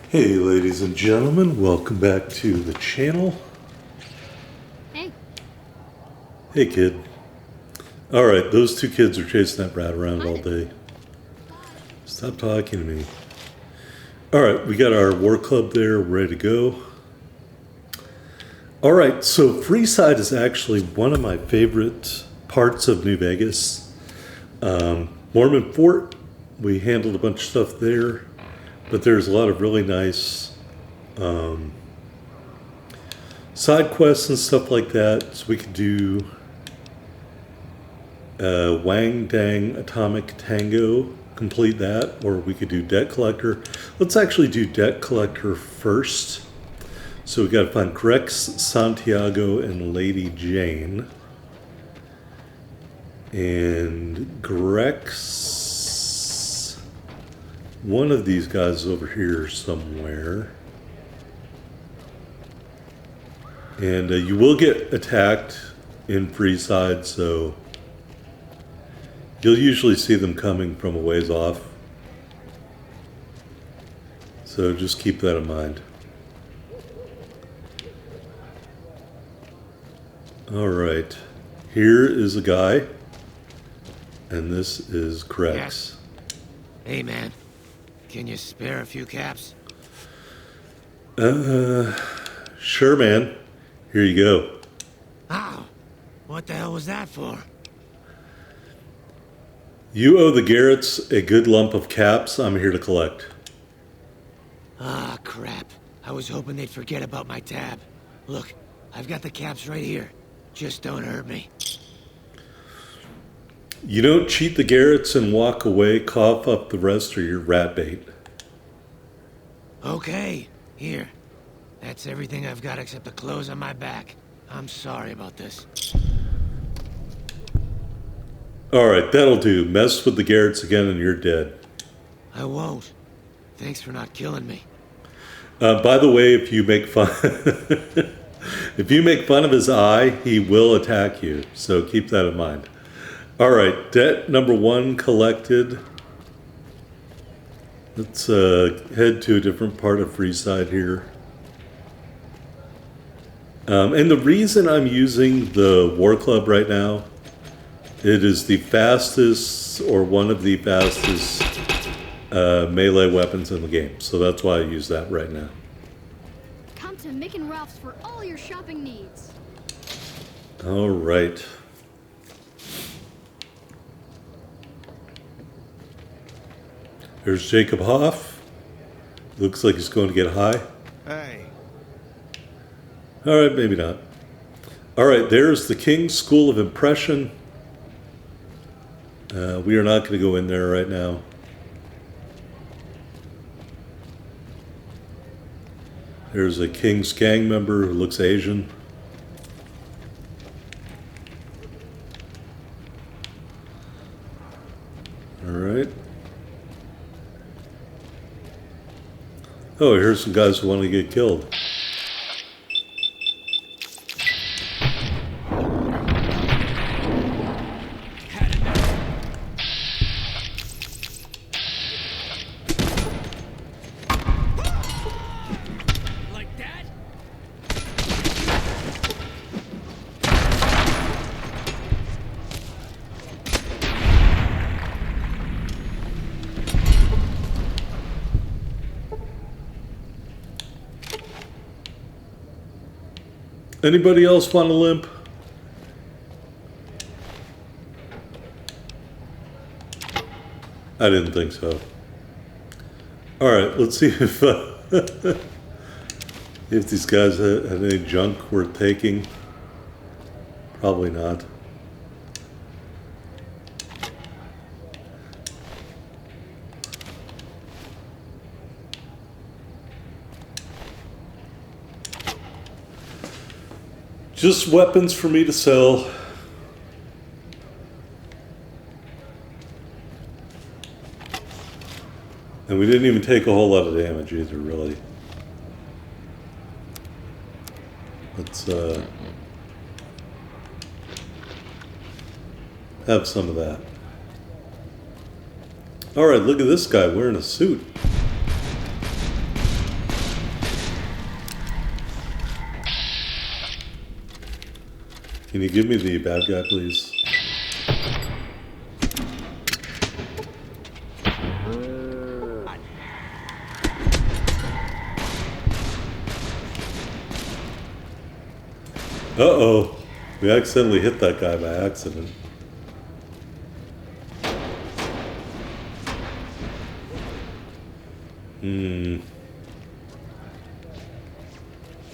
Hey, ladies and gentlemen, welcome back to the channel. Hey, Hey, kid. Alright, those two kids are chasing that rat around hi all there. day. Stop talking to me. Alright, we got our war club there, ready to go. Alright, so Freeside is actually one of my favorite parts of New Vegas. Mormon Fort, we handled a bunch of stuff there, but there's a lot of really nice side quests and stuff like that. So we could do Wang Dang Atomic Tango, complete that, or we could do Debt Collector. Let's actually do Debt Collector first. So we got to find Grex, Santiago, and Lady Jane. And Grex, one of these guys is over here somewhere. And you will get attacked in Freeside, so you'll usually see them coming from a ways off. So just keep that in mind. Alright. Here is a guy. And this is Grex. Yes. Hey, man. Can you spare a few caps? Sure, man. Here you go. Ow! What the hell was that for? You owe the Garretts a good lump of caps I'm here to collect. Ah, crap. I was hoping they'd forget about my tab. Look, I've got the caps right here. Just don't hurt me. You don't cheat the Garretts and walk away, cough up the rest, or you're rat bait. Okay, here. That's everything I've got except the clothes on my back. I'm sorry about this. Alright, that'll do. Mess with the Garretts again and you're dead. I won't. Thanks for not killing me. By the way, if you make fun if you make fun of his eye, he will attack you. So keep that in mind. Alright, debt number 1 collected. Let's head to a different part of Freeside here. And the reason I'm using the War Club right now, it is the fastest, or one of the fastest, melee weapons in the game. So that's why I use that right now. Come to Mick and Ralph's for all your shopping needs. All right. There's Jacob Hoff. Looks like he's going to get high. Hey. All right, maybe not. All right, there's the King's School of Impression. We are not going to go in there right now. There's a King's gang member who looks Asian. All right. Oh, here's some guys who want to get killed. Like that? Anybody else want a limp? I didn't think so. All right, let's see if if these guys had any junk worth taking. Probably not. Just weapons for me to sell. And we didn't even take a whole lot of damage either, really. Let's have some of that. All right, look at this guy wearing a suit. Can you give me the bad guy, please? Uh-oh. We accidentally hit that guy by accident.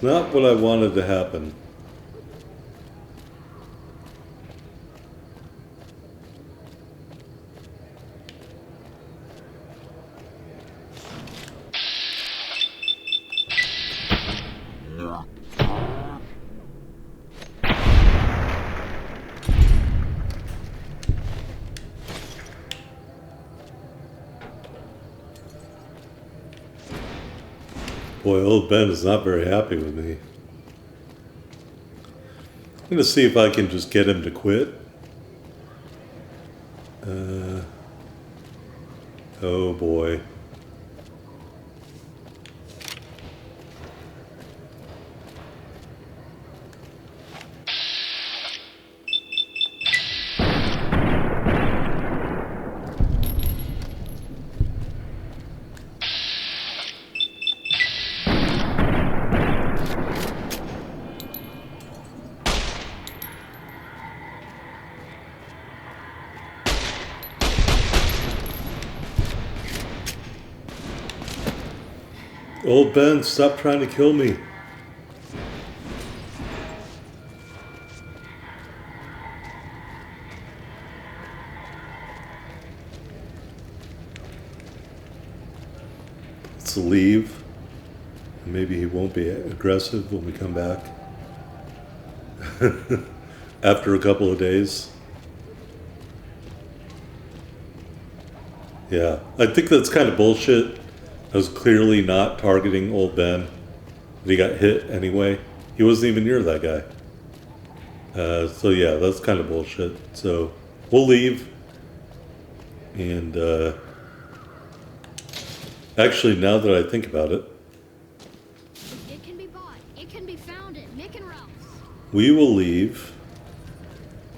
Not what I wanted to happen. Boy, old Ben is not very happy with me. I'm going to see if I can just get him to quit. Oh boy. Old Ben, stop trying to kill me. Let's leave. Maybe he won't be aggressive when we come back. After a couple of days. Yeah, I think that's kind of bullshit. I was clearly not targeting old Ben. But he got hit anyway. He wasn't even near that guy. So yeah, that's kind of bullshit. So we'll leave. And actually, now that I think about it, It can be bought. It can be found at Mick and Ralph's. we will leave.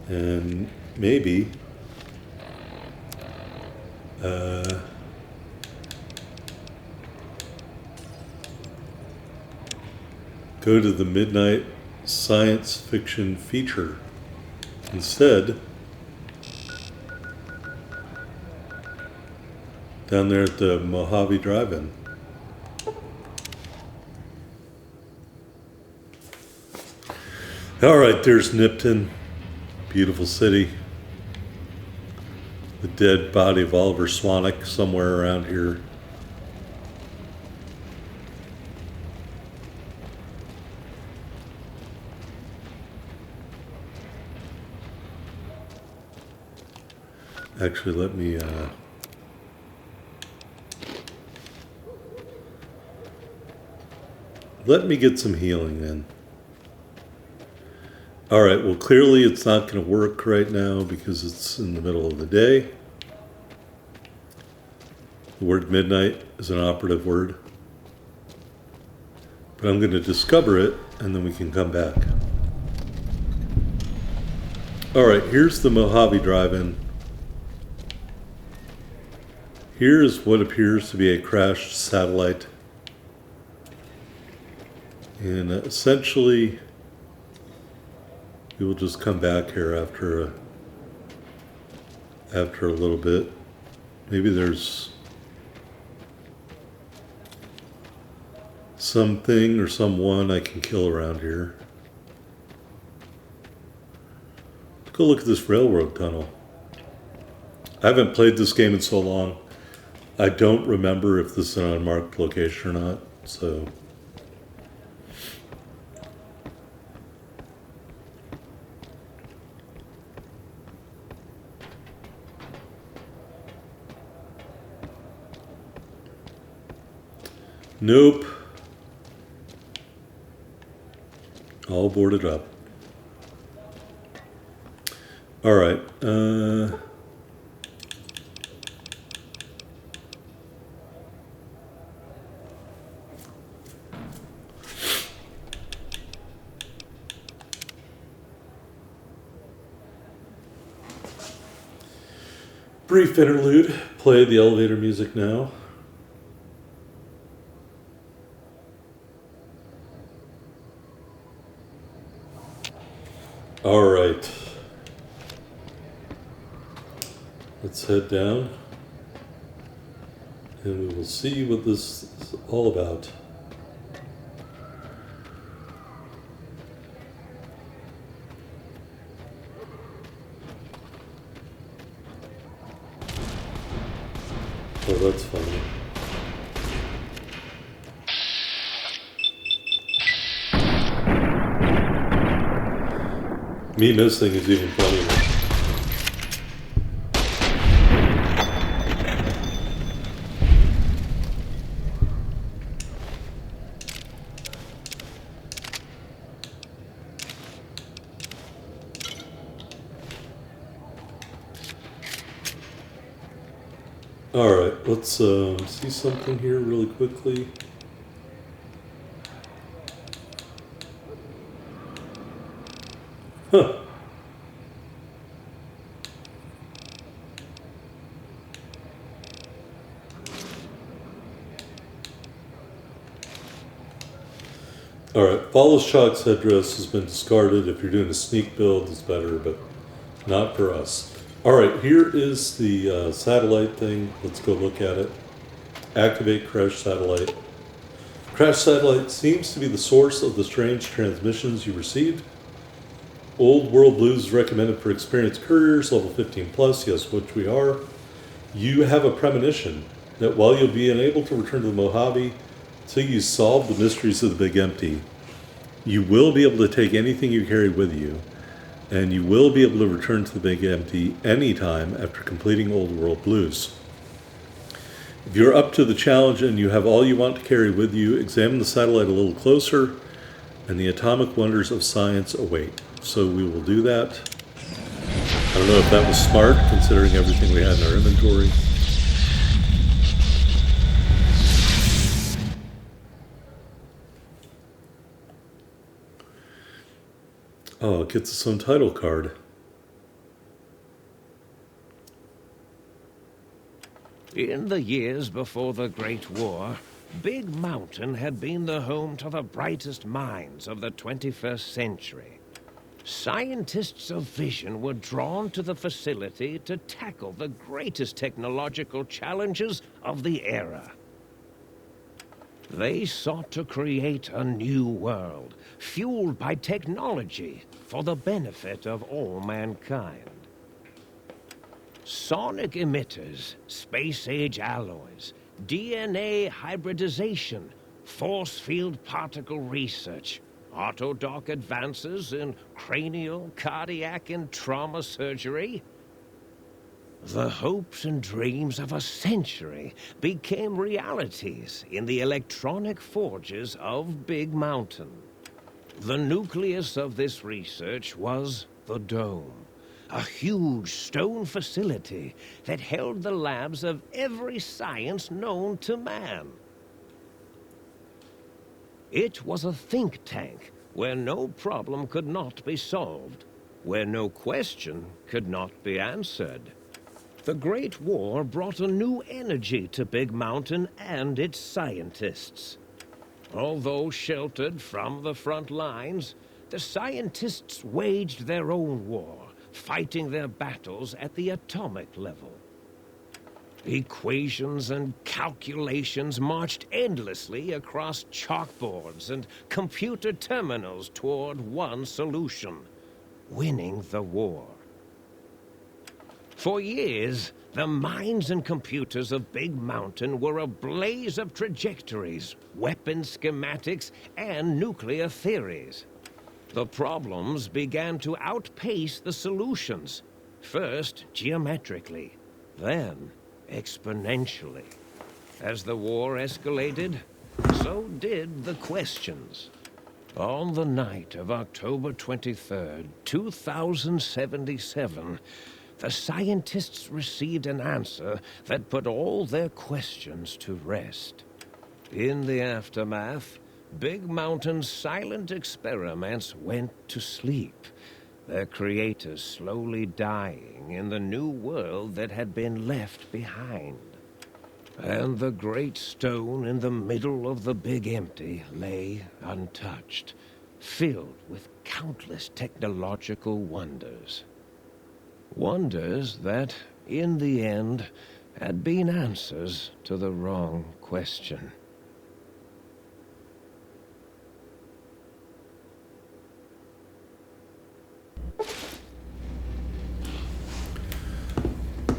And maybe go to the midnight science fiction feature instead. Down there at the Mojave Drive-In. All right, there's Nipton. Beautiful city. The dead body of Oliver Swanek somewhere around here. Actually, let me get some healing in. All right, well, clearly it's not going to work right now because it's in the middle of the day. The word midnight is an operative word. But I'm going to discover it, and then we can come back. All right, here's the Mojave Drive-In. Here's what appears to be a crashed satellite. And essentially, we will just come back here after a little bit. Maybe there's something or someone I can kill around here. Let's go look at this railroad tunnel. I haven't played this game in so long. I don't remember if this is an unmarked location or not, so... Nope. All boarded up. All right. Brief interlude. Play the elevator music now. All right. Let's head down. And we will see what this is all about. Oh, that's funny. Me missing is even funnier. Alright, let's see something here really quickly. Huh. Alright, Follow Shock's headdress has been discarded. If you're doing a sneak build, it's better, but not for us. Alright, here is the satellite thing. Let's go look at it. Activate crash satellite. Crash satellite seems to be the source of the strange transmissions you received. Old World Blues is recommended for experienced couriers, level 15 plus, yes, which we are. You have a premonition that while you'll be unable to return to the Mojave till you solve the mysteries of the Big Empty, you will be able to take anything you carry with you, and you will be able to return to the Big Empty anytime after completing Old World Blues. If you're up to the challenge and you have all you want to carry with you, examine the satellite a little closer, and the atomic wonders of science await. So we will do that. I don't know if that was smart, considering everything we had in our inventory. Oh, it gets its own title card. In the years before the Great War, Big Mountain had been the home to the brightest minds of the 21st century. Scientists of vision were drawn to the facility to tackle the greatest technological challenges of the era. They sought to create a new world, fueled by technology for the benefit of all mankind. Sonic emitters, space-age alloys, DNA hybridization, force field particle research, autodoc advances in cranial, cardiac, and trauma surgery. The hopes and dreams of a century became realities in the electronic forges of Big Mountain. The nucleus of this research was the Dome, a huge stone facility that held the labs of every science known to man. It was a think tank where no problem could not be solved, where no question could not be answered. The Great War brought a new energy to Big Mountain and its scientists. Although sheltered from the front lines, the scientists waged their own war, fighting their battles at the atomic level. Equations and calculations marched endlessly across chalkboards and computer terminals toward one solution: winning the war. For years, the minds and computers of Big Mountain were a blaze of trajectories, weapon schematics, and nuclear theories. The problems began to outpace the solutions, first geometrically, then exponentially. As the war escalated, so did the questions. On the night of October 23rd, 2077, the scientists received an answer that put all their questions to rest. In the aftermath, Big Mountain's silent experiments went to sleep, their creators slowly dying in the new world that had been left behind. And the great stone in the middle of the Big Empty lay untouched, filled with countless technological wonders. Wonders that, in the end, had been answers to the wrong question.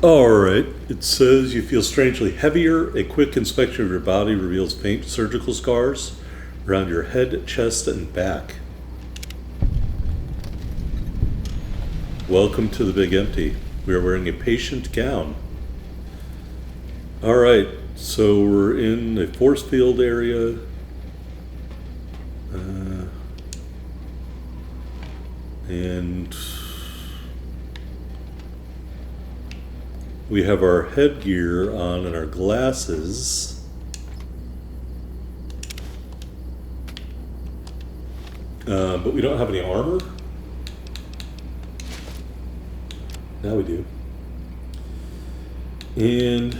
Alright, it says you feel strangely heavier. A quick inspection of your body reveals faint surgical scars around your head, chest, and back. Welcome to the Big Empty. We are wearing a patient gown. Alright, so we're in a force field area. And we have our headgear on and our glasses. But we don't have any armor. Now we do. And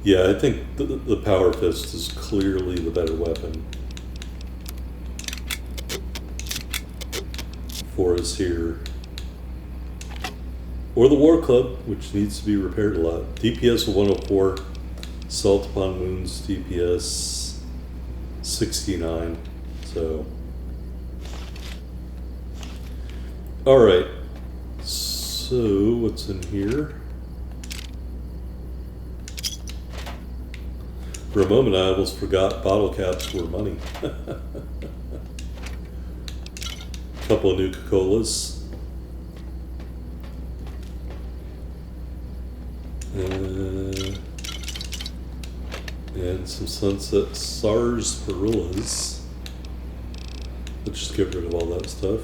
yeah, I think the Power Fist is clearly the better weapon for us here. Or the War Club, which needs to be repaired a lot. DPS of 104, Salt upon wounds, DPS 69. So, alright. So, what's in here? For a moment, I almost forgot bottle caps were money. Couple of Nuka-Colas. And some Sunset Sarsaparillas. Let's just get rid of all that stuff.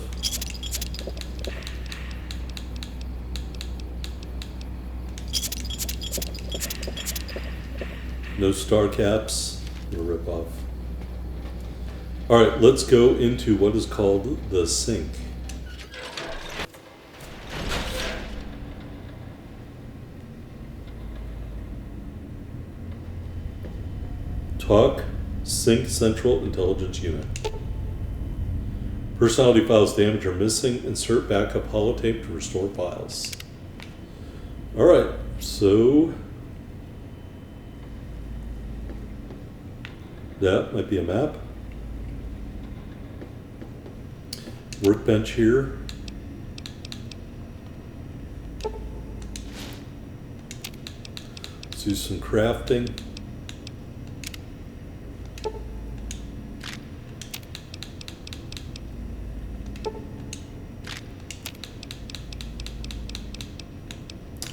No star caps, no rip off. Alright, let's go into what is called the sink. Talk Sync Central Intelligence Unit. Personality files damaged or missing. Insert backup holotape to restore files. Alright, so that might be a map. Workbench here. Let's do some crafting.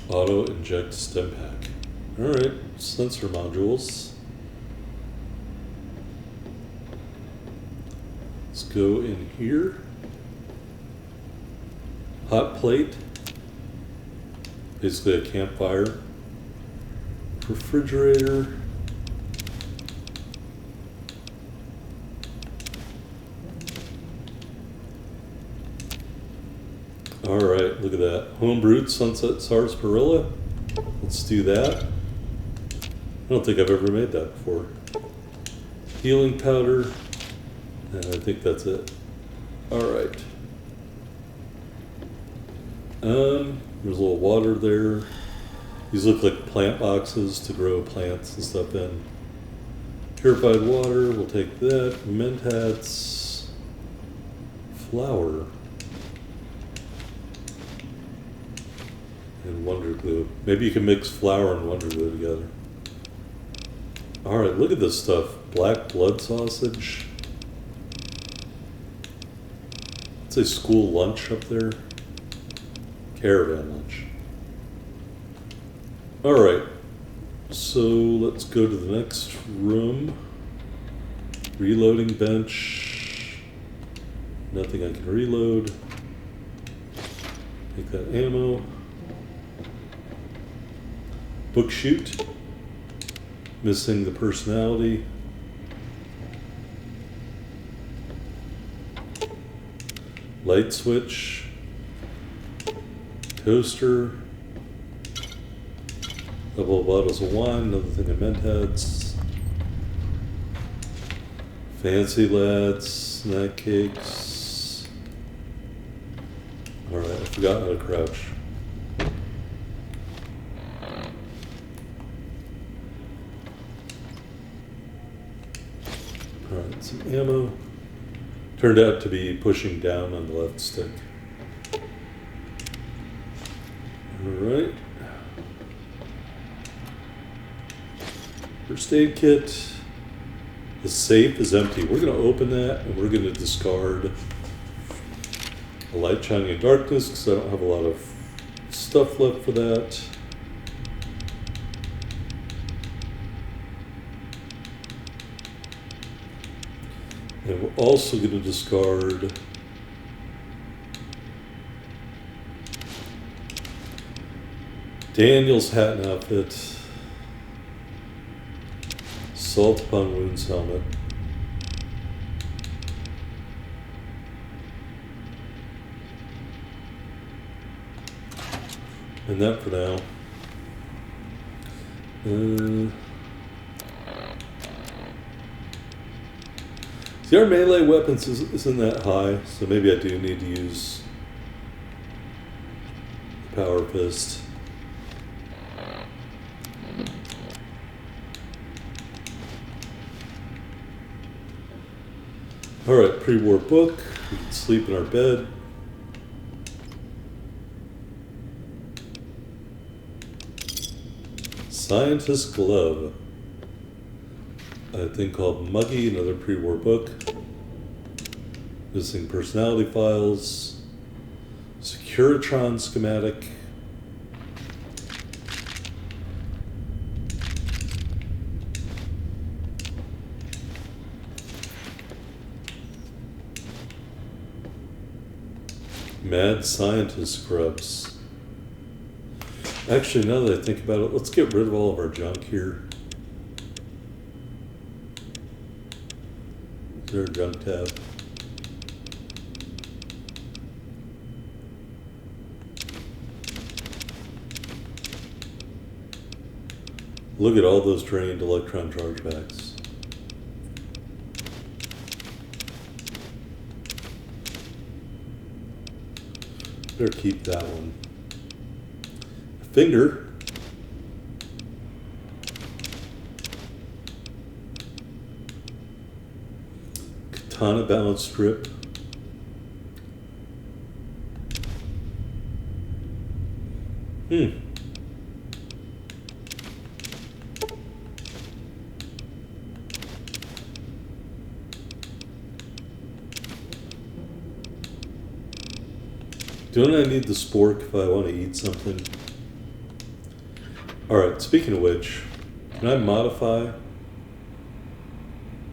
Auto inject stem pack. Alright, sensor modules. Let's go in here. Hot plate. Basically a campfire. Refrigerator. Alright, look at that. Homebrewed Sunset Sarsaparilla. Let's do that. I don't think I've ever made that before. Healing powder. And I think that's it. Alright. There's a little water there. These look like plant boxes to grow plants and stuff in. Purified water, we'll take that. Mentats. Flour. And Wonder Glue. Maybe you can mix flour and Wonder Glue together. Alright, look at this stuff. Black blood sausage. It's a school lunch up there. Caravan lunch. Alright, so let's go to the next room. Reloading bench. Nothing I can reload. Take that ammo. Book chute. Missing the personality. Light switch. Toaster. Couple of bottles of wine, another thing of Mentats. Fancy lads, snack cakes. Alright, I forgot how to crouch. Alright, some ammo. Turned out to be pushing down on the left stick. Alright. First aid kit. The safe is empty. We're going to open that and we're going to discard a light shining in darkness because I don't have a lot of stuff left for that. And we're also going to discard Daniel's hat and outfit. Salt upon Wounds helmet. And that for now. See, our melee weapons isn't that high, so maybe I do need to use the Power Fist. Alright, pre-war book. We can sleep in our bed. Scientist's glove. A thing called Muggy, another pre-war book. Missing personality files. Securitron schematic. Mad scientist scrubs. Actually, now that I think about it, let's get rid of all of our junk here. Is there a junk tab? Look at all those drained electron chargebacks. Better keep that one. Finger. Katana balance strip. Don't I need the spork if I want to eat something? Alright, speaking of which, can I modify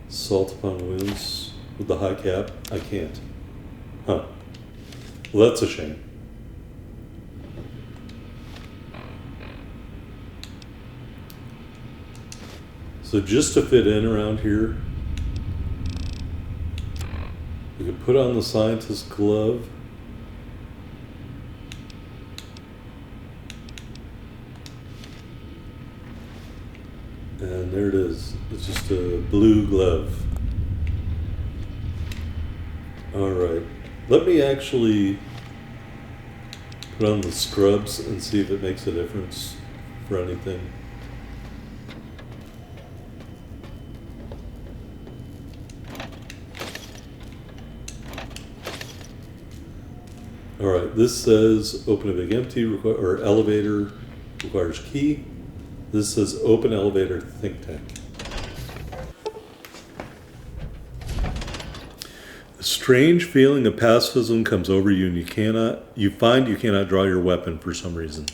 Salt upon Wounds with the high cap? I can't. Huh. Well, that's a shame. So just to fit in around here, we could put on the scientist's glove. And there it is. It's just a blue glove. Alright. Let me actually put on the scrubs and see if it makes a difference for anything. Alright, this says open a big empty or elevator requires key. This says open elevator think tank. A strange feeling of pacifism comes over you and you find you cannot draw your weapon for some reason.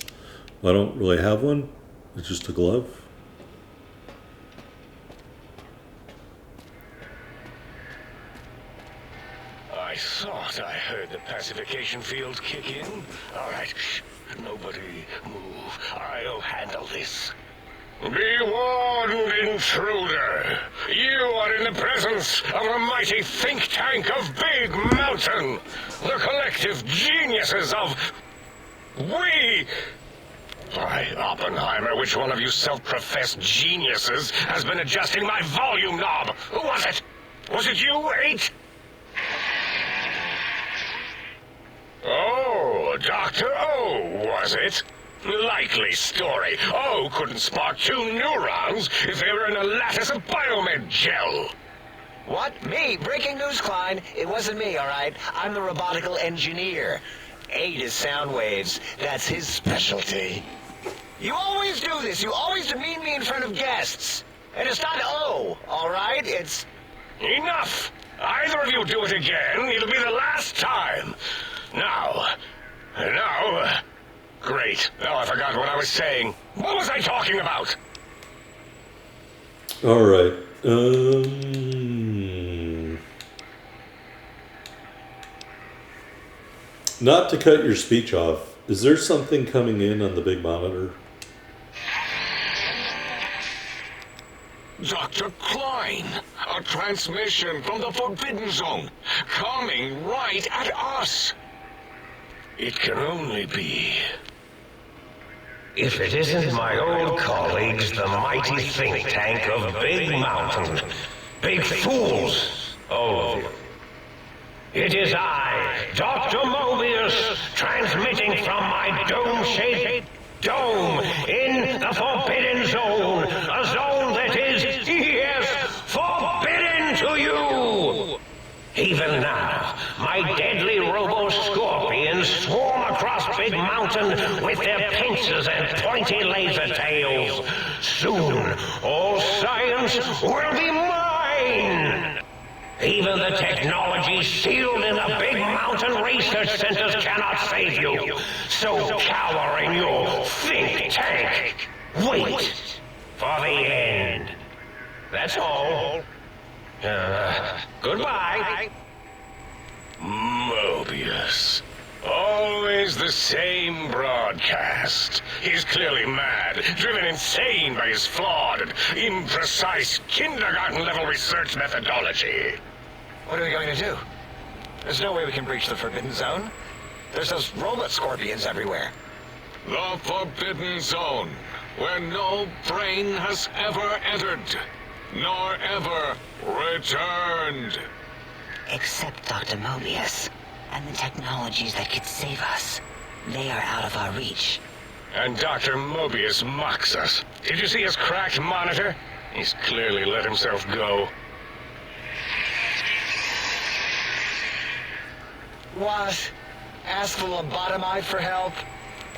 Well, I don't really have one. It's just a glove. I thought I heard the pacification field kick in. All right, shh, nobody move. I'll handle this. Be warned, intruder. You are in the presence of the mighty think tank of Big Mountain. The collective geniuses of... We... By Oppenheimer, which one of you self-professed geniuses has been adjusting my volume knob? Who was it? Was it you, 8? Oh, Dr. O, was it? Likely story. O couldn't spark 2 neurons if they were in a lattice of biomed gel. What? Me? Breaking news, Klein. It wasn't me, all right? I'm the robotical engineer. 8 is sound waves. That's his specialty. You always do this. You always demean me in front of guests. And it's not O, all right? It's... Enough! Either of you do it again, it'll be the last time. Now... Great. Now I forgot what I was saying. What was I talking about? All right. Not to cut your speech off, is there something coming in on the big monitor? Dr. Klein, a transmission from the Forbidden Zone, coming right at us. It can only be... If it isn't my old colleagues, the mighty think tank of Big Mountain. Big fools, all of you. It is I, Dr. Mobius, transmitting from my dome-shaped dome in the Forbidden Zone. A zone that is, yes, forbidden to you. Even now, my deadly robo-scorpions swarm across Big Mountain with their pincers and pointy laser tails. Soon, all science will be mine. Even the technology sealed in the Big Mountain research centers cannot save you. So cower in your think tank. Wait for the end. That's all. Goodbye. Mobius. Always the same broadcast. He's clearly mad, driven insane by his flawed and imprecise kindergarten-level research methodology. What are we going to do? There's no way we can breach the Forbidden Zone. There's those robot scorpions everywhere. The Forbidden Zone, where no brain has ever entered, nor ever returned. Except Dr. Mobius and the technologies that could save us. They are out of our reach. And Dr. Mobius mocks us. Did you see his cracked monitor? He's clearly let himself go. What? Ask the lobotomite for help?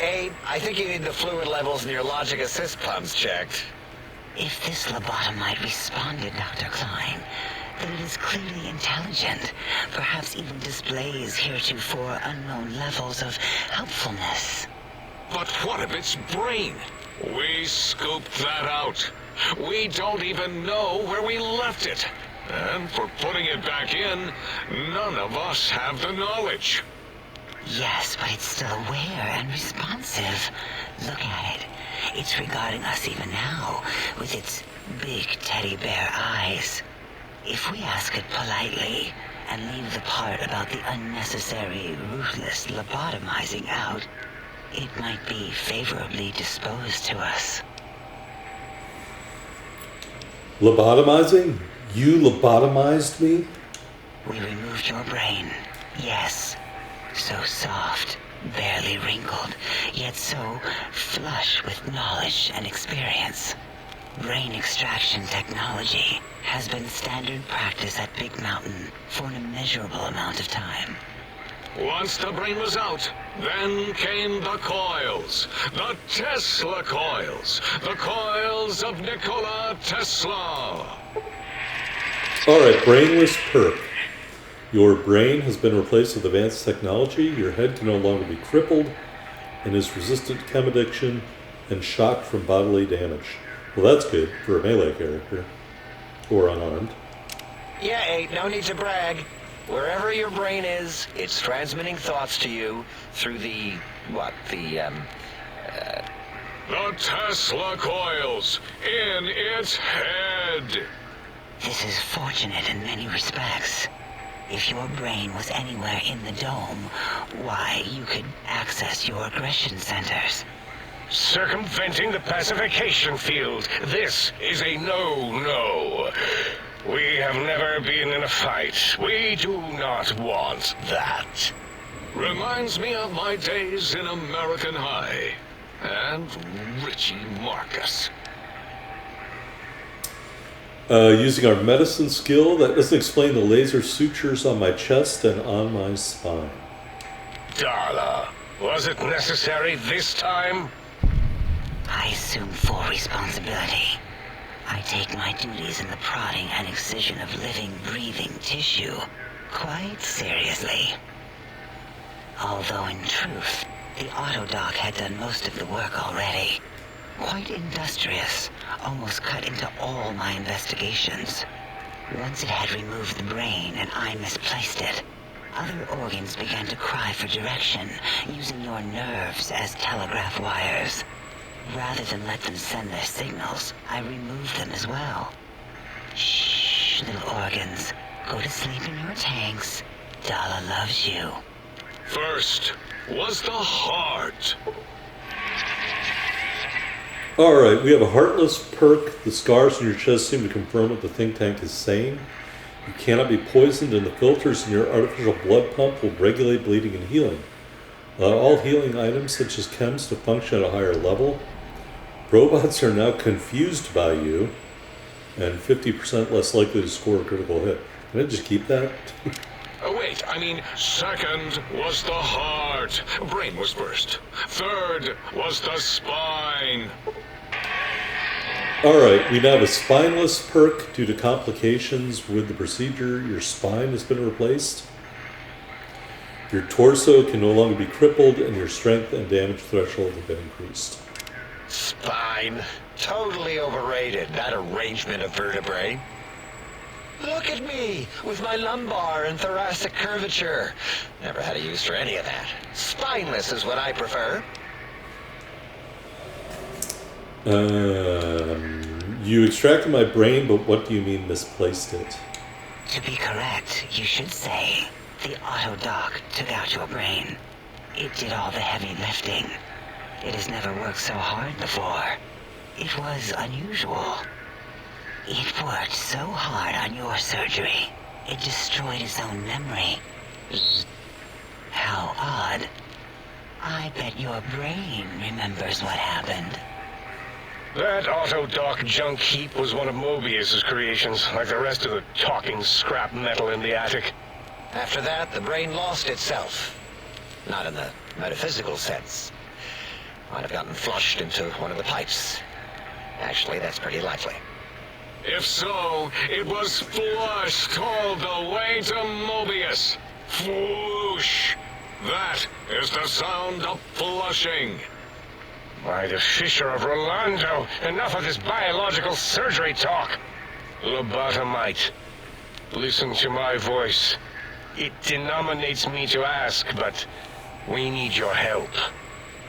Abe, I think you need the fluid levels in your logic assist pumps checked. If this lobotomite responded, Dr. Klein, then it is clearly intelligent, perhaps even displays heretofore unknown levels of helpfulness. But what of its brain? We scooped that out. We don't even know where we left it. And for putting it back in, none of us have the knowledge. Yes, but it's still aware and responsive. Look at it. It's regarding us even now, with its big teddy bear eyes. If we ask it politely, and leave the part about the unnecessary, ruthless lobotomizing out, it might be favorably disposed to us. Lobotomizing? You lobotomized me? We removed your brain, yes. So soft, barely wrinkled, yet so flush with knowledge and experience. Brain extraction technology has been standard practice at Big Mountain for an immeasurable amount of time. Once the brain was out, then came the coils. The Tesla coils. The coils of Nikola Tesla. All right, brainless perk. Your brain has been replaced with advanced technology. Your head can no longer be crippled and is resistant to chem addiction and shock from bodily damage. Well, that's good for a melee character. Or unarmed. Yeah, Abe, no need to brag. Wherever your brain is, it's transmitting thoughts to you through the The Tesla coils in its head. This is fortunate in many respects. If your brain was anywhere in the dome, why, you could access your aggression centers. Circumventing the pacification field. This is a no-no. We have never been in a fight. We do not want that. Reminds me of my days in American High. And Richie Marcus. Using our medicine skill, that doesn't explain the laser sutures on my chest and on my spine. Darla, was it necessary this time? I assume full responsibility. I take my duties in the prodding and excision of living, breathing tissue quite seriously. Although in truth, the Autodoc had done most of the work already. Quite industrious, almost cut into all my investigations. Once it had removed the brain and I misplaced it, other organs began to cry for direction, using your nerves as telegraph wires. Rather than let them send their signals, I removed them as well. Shh, little organs. Go to sleep in your tanks. Dala loves you. First was the heart. Alright, we have a heartless perk. The scars on your chest seem to confirm what the think tank is saying. You cannot be poisoned, and the filters in your artificial blood pump will regulate bleeding and healing. Allow all healing items such as chems to function at a higher level. Robots are now confused by you, and 50% less likely to score a critical hit. Can I just keep that? Wait, I mean, second was the heart. Brain was first. Third was the spine. Alright, we now have a spineless perk. Due to complications with the procedure, your spine has been replaced. Your torso can no longer be crippled, and your strength and damage threshold have been increased. Spine. Totally overrated, that arrangement of vertebrae. Look at me, with my lumbar and thoracic curvature. Never had a use for any of that. Spineless is what I prefer. You extracted my brain, but what do you mean misplaced it? To be correct, you should say, the Autodoc took out your brain. It did all the heavy lifting. It has never worked so hard before. It was unusual. It worked so hard on your surgery, it destroyed its own memory. How odd. I bet your brain remembers what happened. That Autodoc junk heap was one of Mobius's creations, like the rest of the talking scrap metal in the attic. After that, the brain lost itself. Not in the metaphysical sense. Might have gotten flushed into one of the pipes. Actually, that's pretty likely. If so, it was flushed all the way to Mobius. Floosh. That is the sound of flushing. By the Fisher of Rolando, enough of this biological surgery talk. Lobotomite, listen to my voice. It denominates me to ask, but we need your help.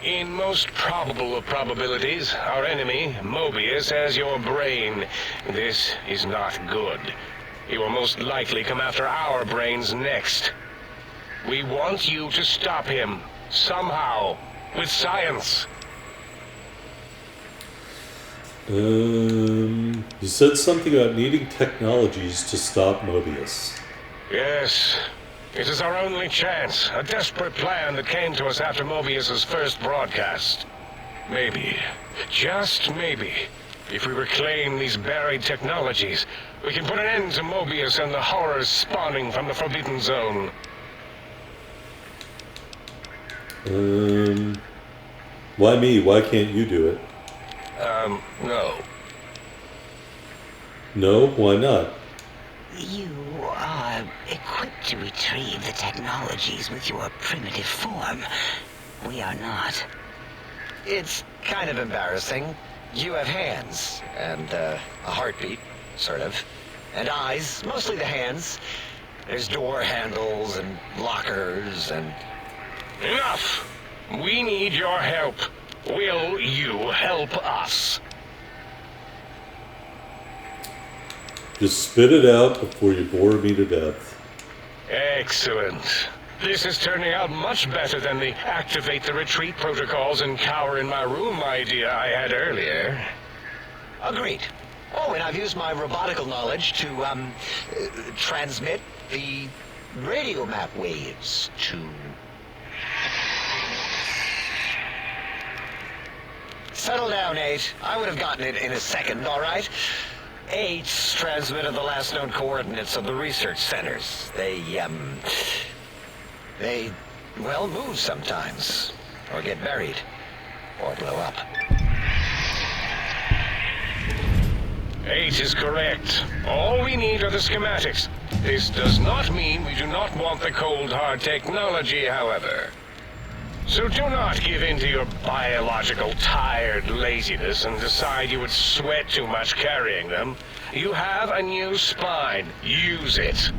In most probable of probabilities, our enemy, Mobius, has your brain. This is not good. He will most likely come after our brains next. We want you to stop him, somehow, with science. You said something about needing technologies to stop Mobius. Yes. It is our only chance, a desperate plan that came to us after Mobius's first broadcast. Maybe, just maybe, if we reclaim these buried technologies, we can put an end to Mobius and the horrors spawning from the Forbidden Zone. Why me? Why can't you do it? No. No? Why not? You are equipped to retrieve the technologies with your primitive form. We are not. It's kind of embarrassing. You have hands, and a heartbeat, sort of. And eyes, mostly the hands. There's door handles and lockers and... Enough! We need your help. Will you help us? Just spit it out before you bore me to death. Excellent. This is turning out much better than the activate the retreat protocols and cower in my room idea I had earlier. Agreed. Oh, and I've used my robotical knowledge to, transmit the radio map waves to... Settle down, 8. I would have gotten it in a second, all right? 8's transmitted the last known coordinates of the research centers. They, well, move sometimes. Or get buried. Or blow up. 8 is correct. All we need are the schematics. This does not mean we do not want the cold hard technology, however. So do not give in to your biological tired laziness and decide you would sweat too much carrying them. You have a new spine. Use it.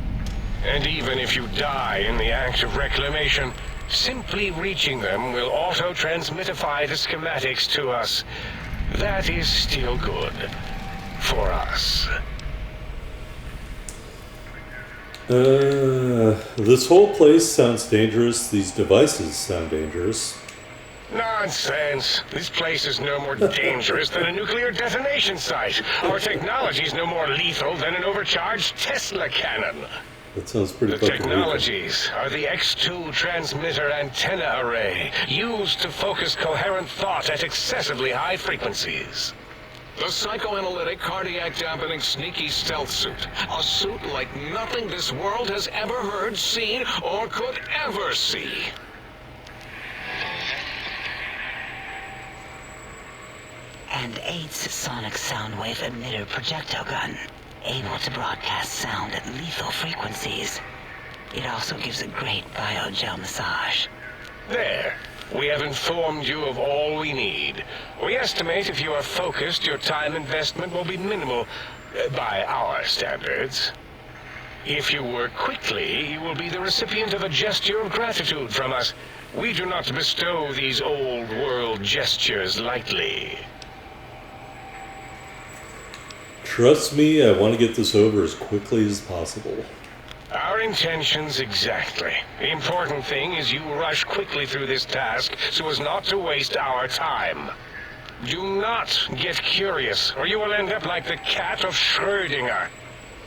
And even if you die in the act of reclamation, simply reaching them will auto-transmitify the schematics to us. That is still good. For us. This whole place sounds dangerous. These devices sound dangerous. Nonsense. This place is no more dangerous than a nuclear detonation site. Our technology is no more lethal than an overcharged Tesla cannon. That sounds pretty The fucking technologies are the X2 transmitter antenna array, used to focus coherent thought at excessively high frequencies. The psychoanalytic, cardiac dampening, sneaky stealth suit. A suit like nothing this world has ever heard, seen, or could ever see. And 8's sonic soundwave emitter projectile gun, able to broadcast sound at lethal frequencies. It also gives a great biogel massage. There. We have informed you of all we need. We estimate if you are focused, your time investment will be minimal, by our standards. If you work quickly, you will be the recipient of a gesture of gratitude from us. We do not bestow these old world gestures lightly. Trust me, I want to get this over as quickly as possible. Our intentions exactly. The important thing is you rush quickly through this task so as not to waste our time. Do not get curious, or you will end up like the cat of Schrödinger.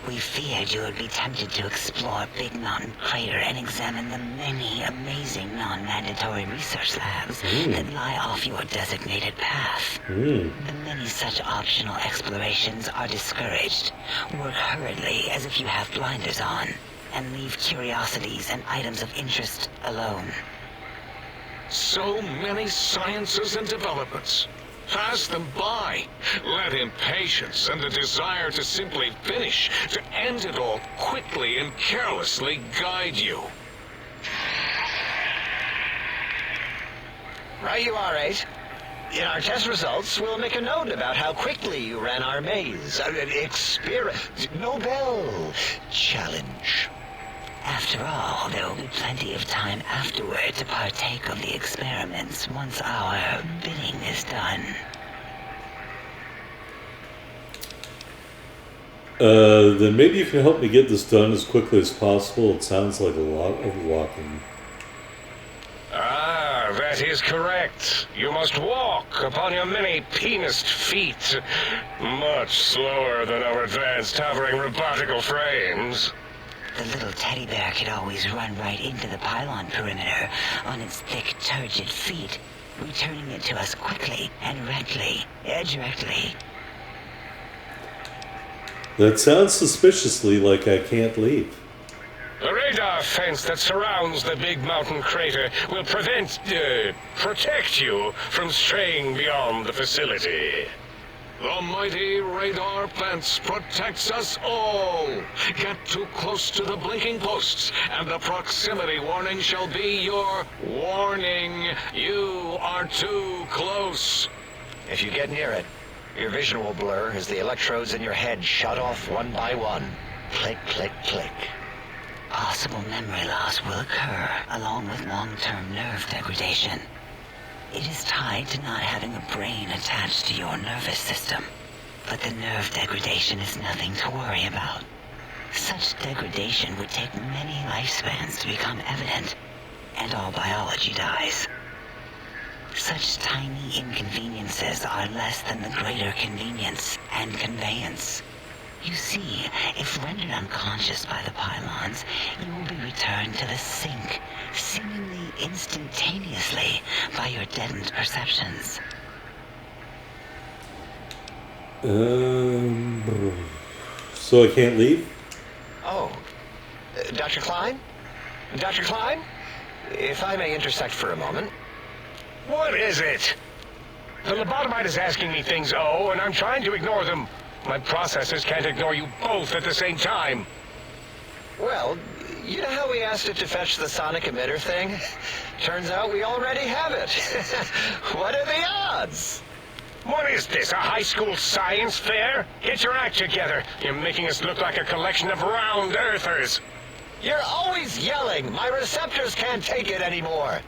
We feared you would be tempted to explore Big Mountain Crater and examine the many amazing non-mandatory research labs that lie off your designated path. The many such optional explorations are discouraged. Work hurriedly as if you have blinders on, and leave curiosities and items of interest alone. So many sciences and developments. Pass them by. Let impatience and the desire to simply finish, to end it all quickly and carelessly guide you. Right you are, 8. In our test results, we'll make a note about how quickly you ran our maze. Nobel challenge. After all, there will be plenty of time afterward to partake of the experiments once our bidding is done. Then maybe you can help me get this done as quickly as possible. It sounds like a lot of walking. Ah, that is correct. You must walk upon your many penised feet. Much slower than our advanced hovering robotical frames. The little teddy bear could always run right into the pylon perimeter on its thick, turgid feet, returning it to us quickly and directly. That sounds suspiciously like I can't leave. The radar fence that surrounds the Big Mountain Crater will protect you from straying beyond the facility. The mighty radar fence protects us all. Get too close to the blinking posts, and the proximity warning shall be your warning. You are too close. If you get near it, your vision will blur as the electrodes in your head shut off one by one. Click, click, click. Possible memory loss will occur, along with long-term nerve degradation. It is tied to not having a brain attached to your nervous system. But the nerve degradation is nothing to worry about. Such degradation would take many lifespans to become evident, and all biology dies. Such tiny inconveniences are less than the greater convenience and conveyance. You see, if rendered unconscious by the pylons, you will be returned to the sink, seemingly instantaneously by your deadened perceptions. So I can't leave? Oh, Dr. Klein? Dr. Klein? If I may intersect for a moment. What is it? The lobotomite is asking me things, and I'm trying to ignore them. My processors can't ignore you both at the same time. Well, you know how we asked it to fetch the sonic emitter thing? Turns out we already have it. What are the odds? What is this, a high school science fair? Get your act together. You're making us look like a collection of round earthers. You're always yelling. My receptors can't take it anymore.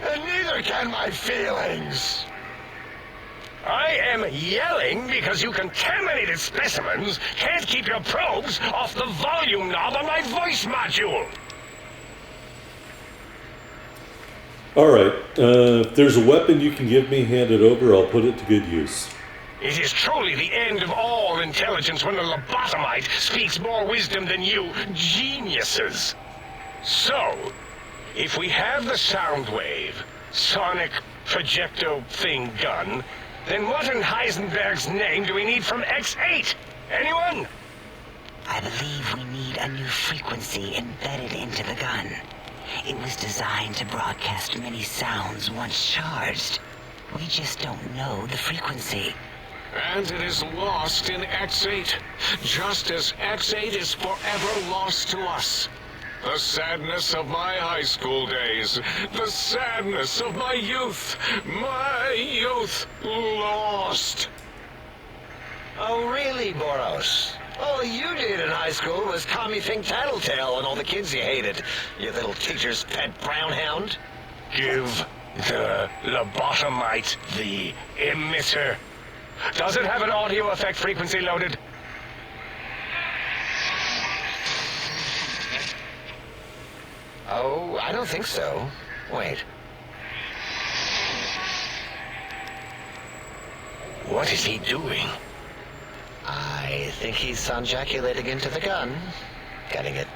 And neither can my feelings. I am yelling because you contaminated specimens can't keep your probes off the volume knob on my voice module. Alright, if there's a weapon you can give me, hand it over, I'll put it to good use. It is truly the end of all intelligence when the lobotomite speaks more wisdom than you geniuses. So, if we have the Soundwave, sonic projecto thing gun, then what in Heisenberg's name do we need from X8? Anyone? I believe we need a new frequency embedded into the gun. It was designed to broadcast many sounds once charged. We just don't know the frequency. And it is lost in X8, just as X8 is forever lost to us. The sadness of my high school days, the sadness of my youth lost. Oh, really, Boros? All you did in high school was call me Think Tattletale and all the kids you hated, you little teacher's pet brown hound. Give the lobotomite the emitter. Does it have an audio effect frequency loaded? Oh, I don't think so. Wait. What is he doing? I think he's sonjaculating into the gun. Getting it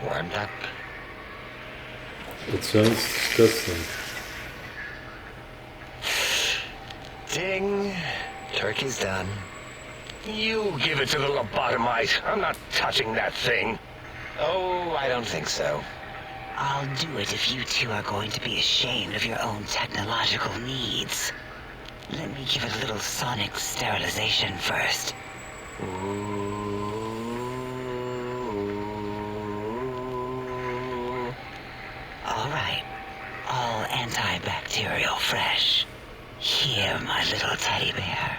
warmed up. It sounds disgusting. Ding. Turkey's done. You give it to the lobotomite. I'm not touching that thing. Oh, I don't think so. I'll do it if you two are going to be ashamed of your own technological needs. Let me give it a little sonic sterilization first. All right. All antibacterial fresh. Here, my little teddy bear.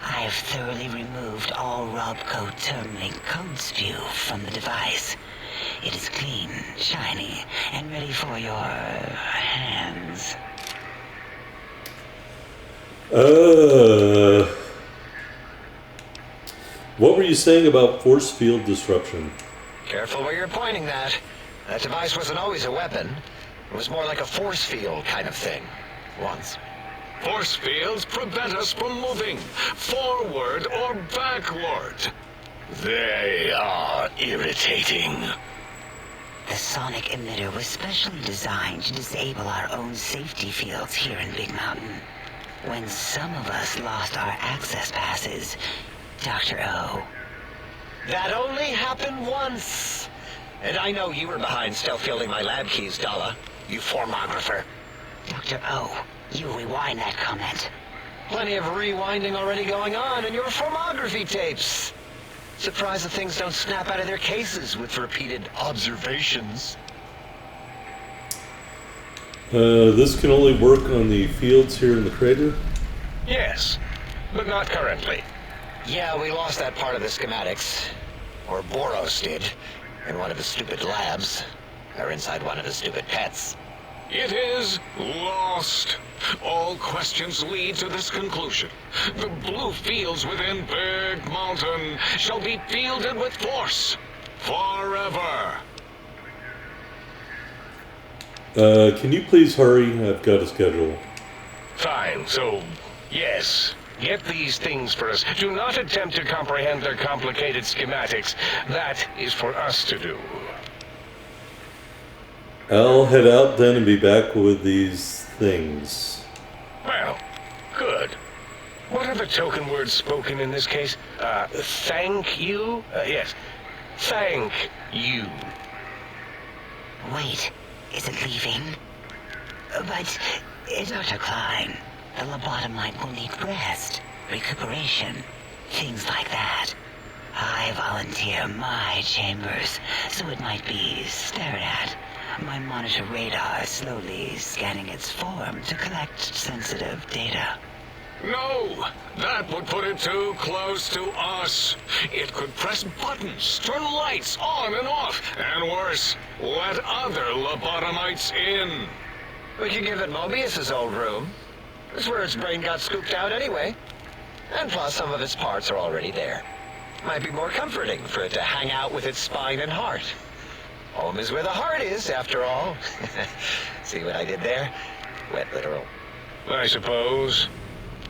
I've thoroughly removed all Robco Termlink code spew from the device. It is clean, shiny, and ready for your hands. What were you saying about force field disruption? Careful where you're pointing that. That device wasn't always a weapon. It was more like a force field kind of thing. Once. Force fields prevent us from moving forward or backward. They are irritating. The sonic emitter was specially designed to disable our own safety fields here in Big Mountain. When some of us lost our access passes, Dr. O. That only happened once. And I know you were behind stealth fielding my lab keys, Dalla. You formographer. Dr. O, you rewind that comment. Plenty of rewinding already going on in your formography tapes. Surprised that things don't snap out of their cases with repeated observations. This can only work on the fields here in the crater? Yes, but not currently. Yeah, we lost that part of the schematics. Or Boros did. In one of his stupid labs. Or inside one of his stupid pets. It is lost. All questions lead to this conclusion. The blue fields within Big Mountain shall be fielded with force forever. Can you please hurry? I've got a schedule. Fine, so, yes. Get these things for us. Do not attempt to comprehend their complicated schematics. That is for us to do. I'll head out then and be back with these things. Well, good. What are the token words spoken in this case? Thank you? Yes. Thank you. Wait, is it leaving? But, Dr. Klein, the lobotomite will need rest, recuperation, things like that. I volunteer my chambers, so it might be stared at. My monitor radar is slowly scanning its form to collect sensitive data. No, that would put it too close to us. It could press buttons, turn lights on and off, and worse, let other lobotomites in. We could give it Mobius's old room. That's where its brain got scooped out anyway. And plus, some of its parts are already there. Might be more comforting for it to hang out with its spine and heart. Home is where the heart is, after all. See what I did there? Wet literal. I suppose.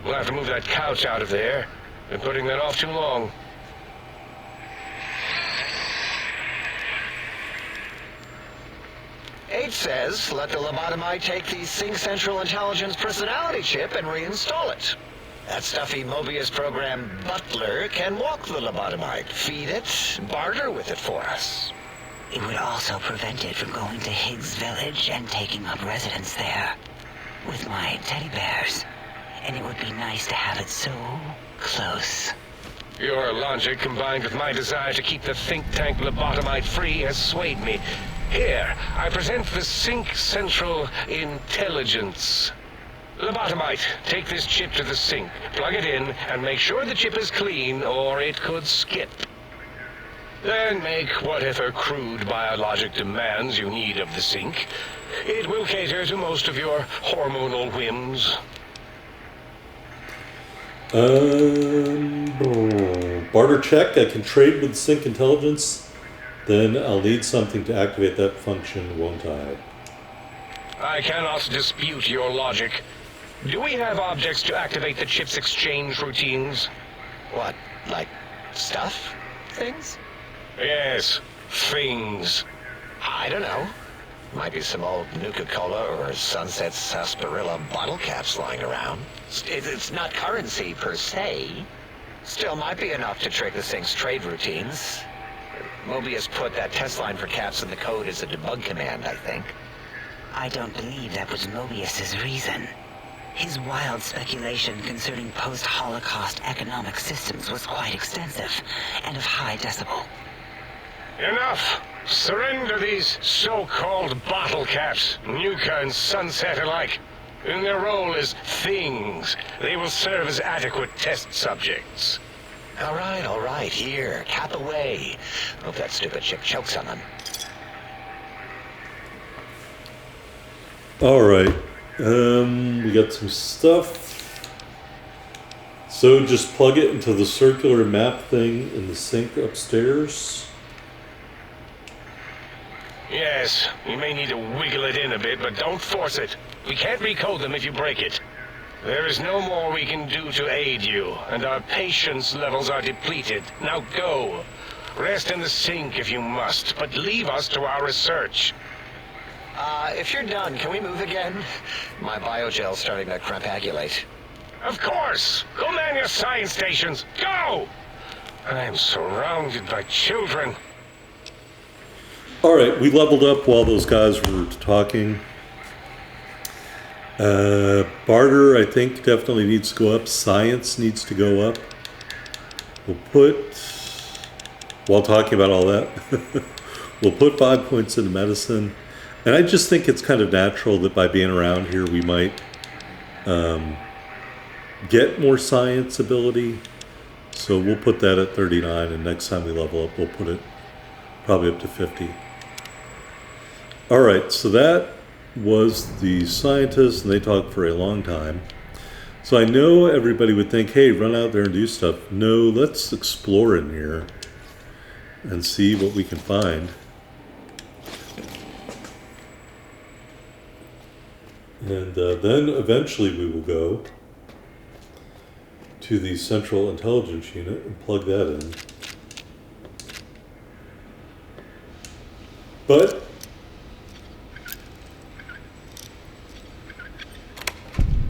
We'll have to move that couch out of there. Been putting that off too long. H says, let the lobotomite take the Sync Central Intelligence personality chip and reinstall it. That stuffy Mobius program Butler can walk the lobotomite, feed it, barter with it for us. It would also prevent it from going to Higgs Village and taking up residence there with my teddy bears. And it would be nice to have it so close. Your logic, combined with my desire to keep the think tank lobotomite free, has swayed me. Here, I present the Sync Central Intelligence. Lobotomite, take this chip to the sink, plug it in, and make sure the chip is clean, or it could skip. Then make whatever crude biologic demands you need of the sink. It will cater to most of your hormonal whims. Barter check. I can trade with Sync Intelligence. Then I'll need something to activate that function, won't I? I cannot dispute your logic. Do we have objects to activate the chip's exchange routines? What, like stuff? Things? Yes, things. I don't know. Might be some old Nuka-Cola or Sunset Sarsaparilla bottle caps lying around. It's not currency per se. Still might be enough to trick the thing's trade routines. Mobius put that test line for caps in the code as a debug command, I think. I don't believe that was Mobius's reason. His wild speculation concerning post-Holocaust economic systems was quite extensive and of high decibel. Enough! Surrender these so-called bottle caps, Nuka and Sunset alike. In their role as things, they will serve as adequate test subjects. All right, here, cap away. Hope that stupid chip chokes on them. All right. We got some stuff. So just plug it into the circular map thing in the sink upstairs. Yes, you may need to wiggle it in a bit, but don't force it. We can't recode them if you break it. There is no more we can do to aid you, and our patience levels are depleted. Now go. Rest in the sink if you must, but leave us to our research. If you're done, can we move again? My biogel's starting to crampagulate. Of course! Go man your science stations! Go! I'm surrounded by children. All right, we leveled up while those guys were talking. Barter, I think, definitely needs to go up. Science needs to go up. We'll put, while talking about all that, we'll put 5 points into medicine. And I just think it's kind of natural that by being around here, we might get more science ability. So we'll put that at 39, and next time we level up, we'll put it probably up to 50. All right, so that was the scientist, and they talked for a long time. So I know everybody would think, hey, run out there and do stuff. No, let's explore in here and see what we can find. And then eventually we will go to the Central Intelligence Unit and plug that in. But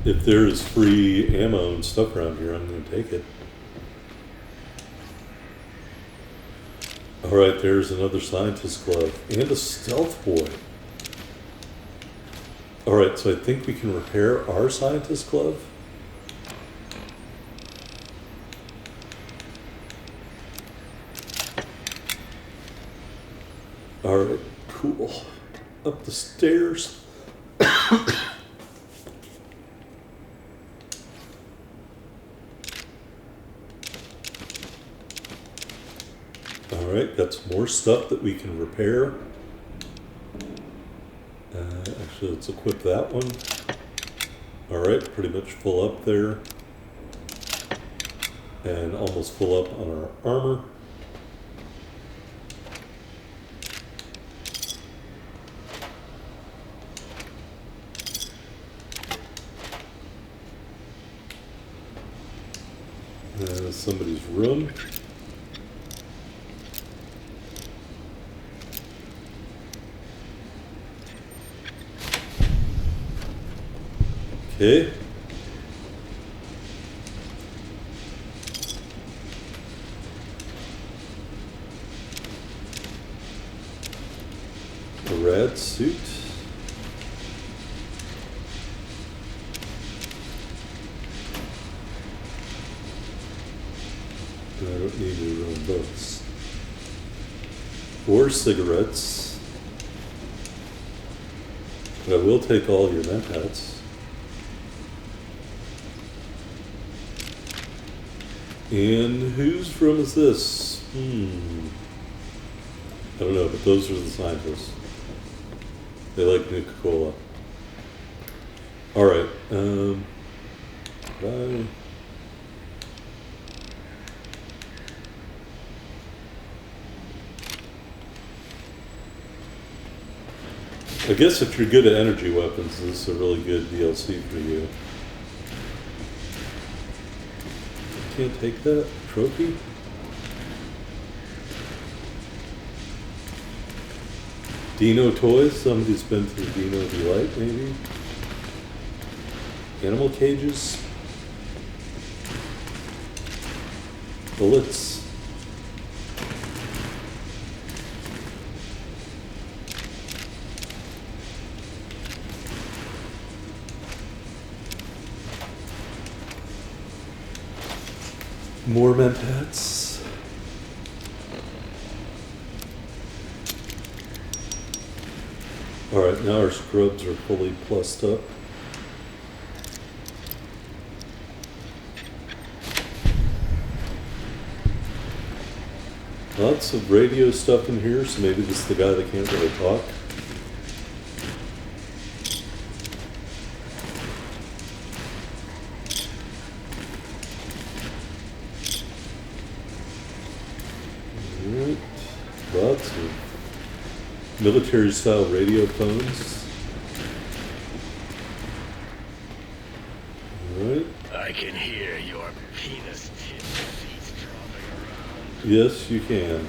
if there's free ammo and stuff around here, I'm going to take it. Alright, there's another scientist glove and a stealth boy. Alright, so I think we can repair our scientist glove. Alright, cool. Up the stairs. Alright, got some more stuff that we can repair. Actually, let's equip that one. Alright, pretty much full up there. And almost full up on our armor. Somebody's room. Okay. A rad suit. I don't need to run those. Or cigarettes. But I will take all your mentats. And whose room is this? I don't know, but those are the scientists. They like Nuka-Cola. Alright, bye. I guess if you're good at energy weapons, this is a really good DLC for you. Can't take that trophy. Dino toys. Somebody's been to the Dino Delight, maybe. Animal cages. Bullets. More mentats. Alright, now our scrubs are fully plussed up. Lots of radio stuff in here, so maybe this is the guy that can't really talk. Lots of military-style radio phones. Alright. I can hear your penis tip seats dropping around. Yes, you can.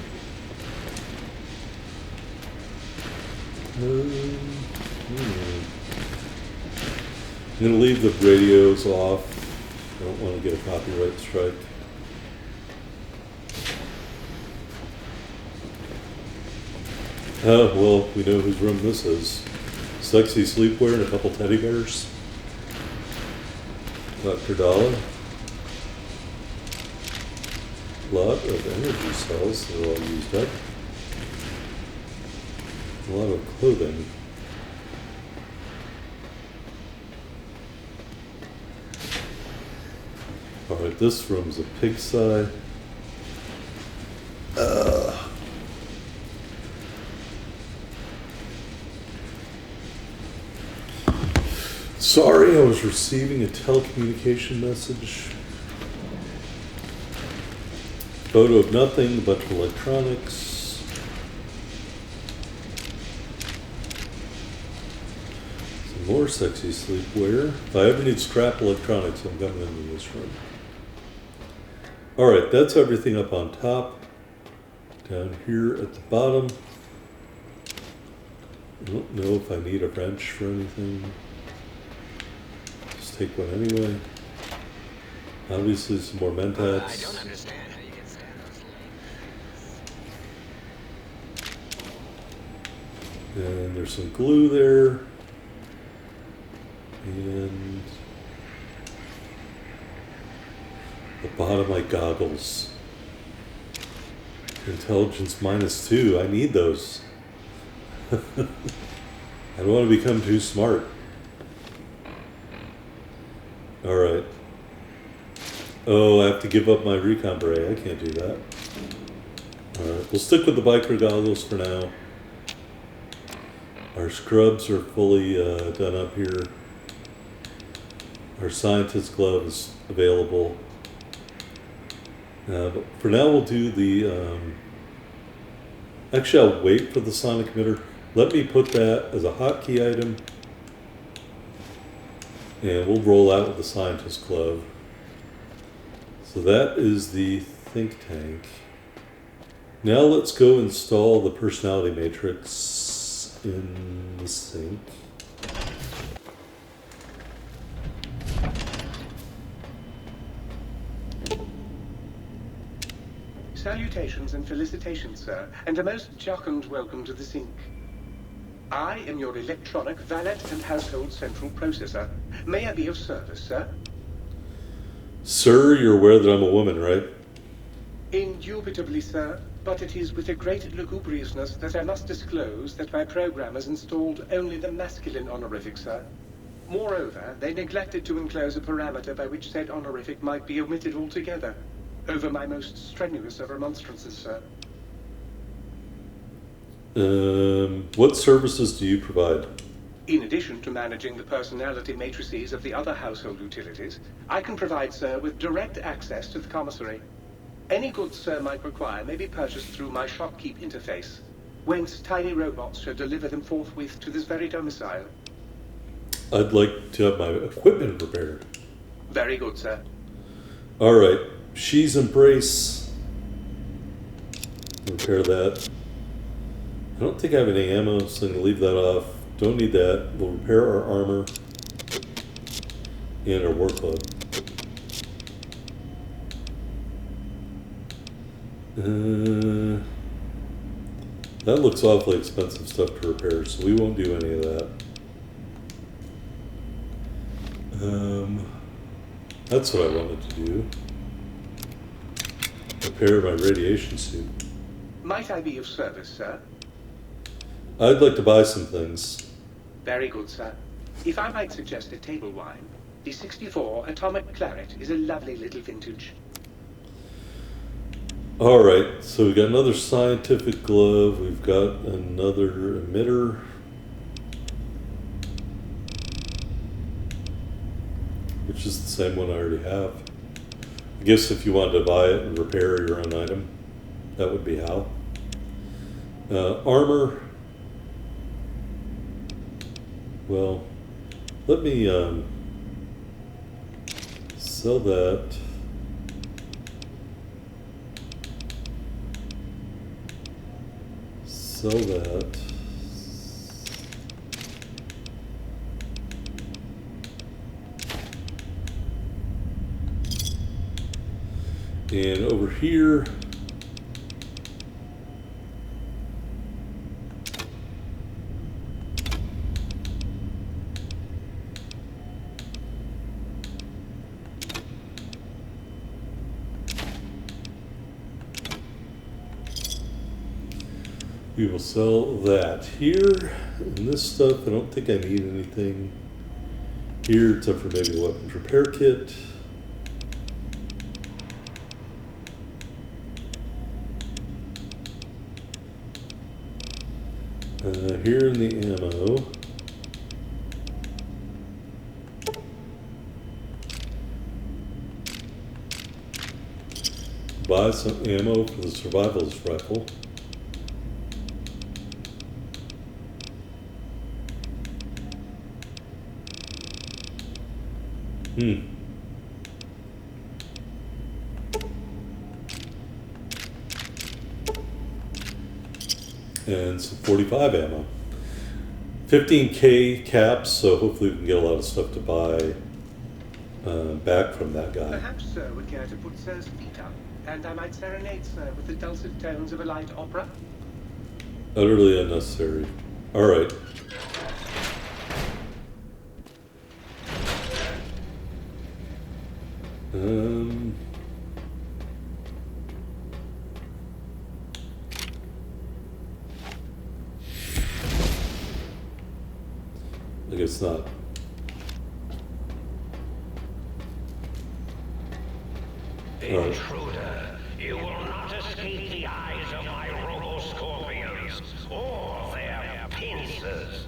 I'm going to leave the radios off. I don't want to get a copyright strike. Well, we know whose room this is. Sexy sleepwear and a couple teddy bears. Dr. Dollar. Lot of energy cells that are all used up. A lot of clothing. Alright, this room's a pigsty. Sorry, I was receiving a telecommunication message. Photo of nothing, a bunch of electronics. Some more sexy sleepwear. If I ever need scrap electronics, I'm coming into this room. Alright, that's everything up on top. Down here at the bottom. I don't know if I need a wrench for anything. Just take one anyway. Obviously some more mentats. I don't understand how you can stand those legs. And there's some glue there. And the bottom my goggles. Intelligence -2. I need those. I don't want to become too smart. Alright. Oh, I have to give up my recon beret. I can't do that. Alright, we'll stick with the biker goggles for now. Our scrubs are fully done up here. Our scientist glove is available. But for now we'll do the... actually, I'll wait for the sonic emitter. Let me put that as a hotkey item. And we'll roll out with the scientist glove. So that is the think tank. Now let's go install the personality matrix in the sink. Salutations and felicitations, sir, and a most jocund welcome to the sink. I am your electronic valet and household central processor. May I be of service, sir? Sir, you're aware that I'm a woman, right? Indubitably, sir, but it is with a great lugubriousness that I must disclose that my programmers installed only the masculine honorific, sir. Moreover, they neglected to enclose a parameter by which said honorific might be omitted altogether. Over my most strenuous of remonstrances, sir. What services do you provide? In addition to managing the personality matrices of the other household utilities, I can provide, sir, with direct access to the commissary. Any goods sir might require may be purchased through my shopkeep interface, whence tiny robots shall deliver them forthwith to this very domicile. I'd like to have my equipment repaired. Very good, sir. Alright, she's embrace. Repair that. I don't think I have any ammo, so I'm going to leave that off. Don't need that. We'll repair our armor and our war club. That looks awfully expensive stuff to repair, so we won't do any of that. That's what I wanted to do. Repair my radiation suit. Might I be of service, sir? I'd like to buy some things. Very good, sir. If I might suggest a table wine, the 64 Atomic Claret is a lovely little vintage. Alright, so we've got another scientific glove, we've got another emitter. Which is the same one I already have. I guess if you wanted to buy it and repair your own item, that would be how. Armor. Well, let me sell that. Sell that. And over here, we will sell that. Here, and this stuff, I don't think I need anything here except for maybe a weapons repair kit. Here in the ammo, Buy some ammo for the survivalist rifle. And some 45 ammo. 15k caps, so hopefully we can get a lot of stuff to buy back from that guy. Perhaps Sir would care to put Sir's feet up, and I might serenade Sir with the dulcet tones of a light opera. Utterly unnecessary. Alright. I guess not. Intruder, you will not escape the eyes of my Robo-Scorpions or their pincers.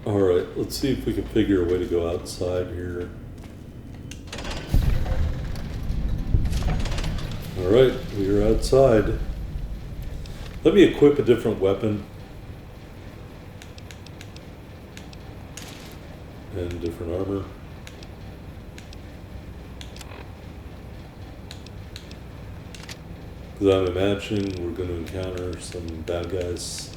Alright, let's see if we can figure a way to go outside here. Alright, we are outside. Let me equip a different weapon. And different armor. Because I'm imagining we're going to encounter some bad guys.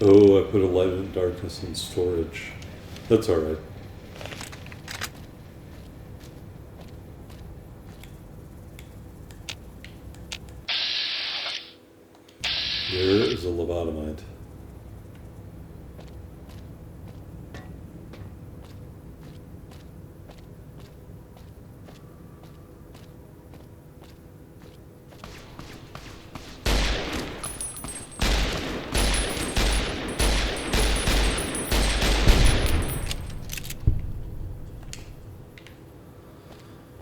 Oh, I put a light and darkness in storage. That's alright. There is a lobotomite.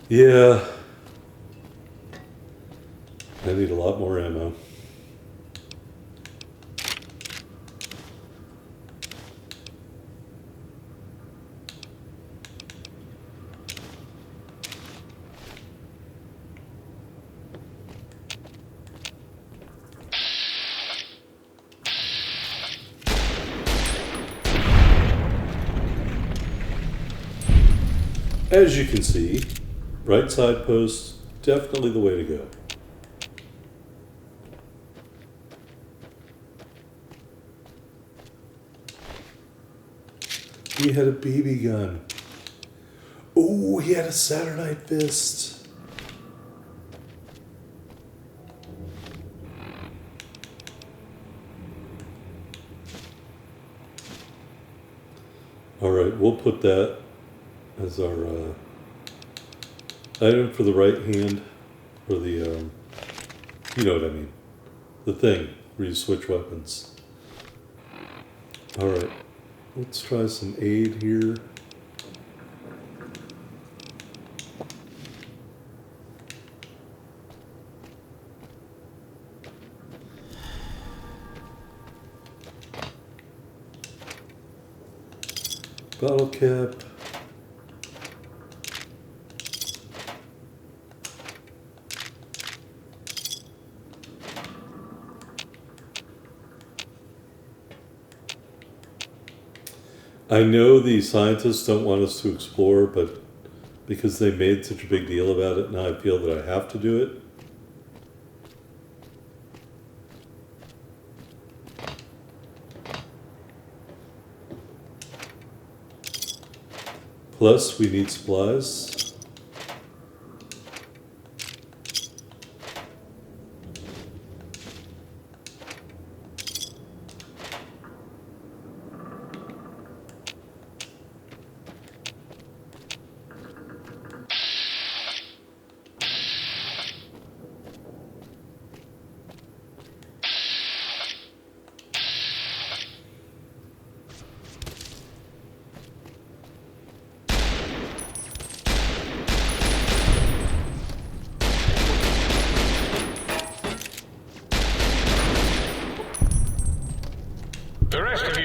Yeah. I need a lot more ammo. As you can see, right side post, definitely the way to go. He had a BB gun. Oh, he had a Saturday fist. All right, we'll put that as our item for the right hand, or the, you know what I mean, the thing where you switch weapons. All right, let's try some aid here. Bottle cap. I know the scientists don't want us to explore, but because they made such a big deal about it, now I feel that I have to do it. Plus, we need supplies.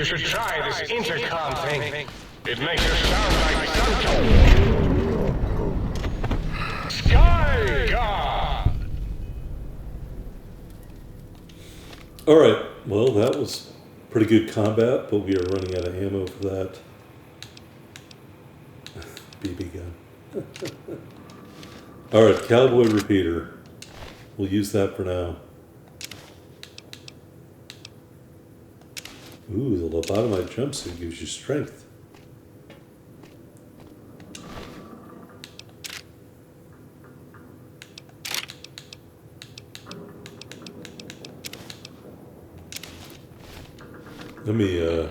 should try this intercom thing. It makes you sound like Santo. Sky God! Alright, well, that was pretty good combat, but we are running out of ammo for that. BB gun. Alright, cowboy repeater. We'll use that for now. Ooh, the lobotomite jumpsuit gives you strength. Let me,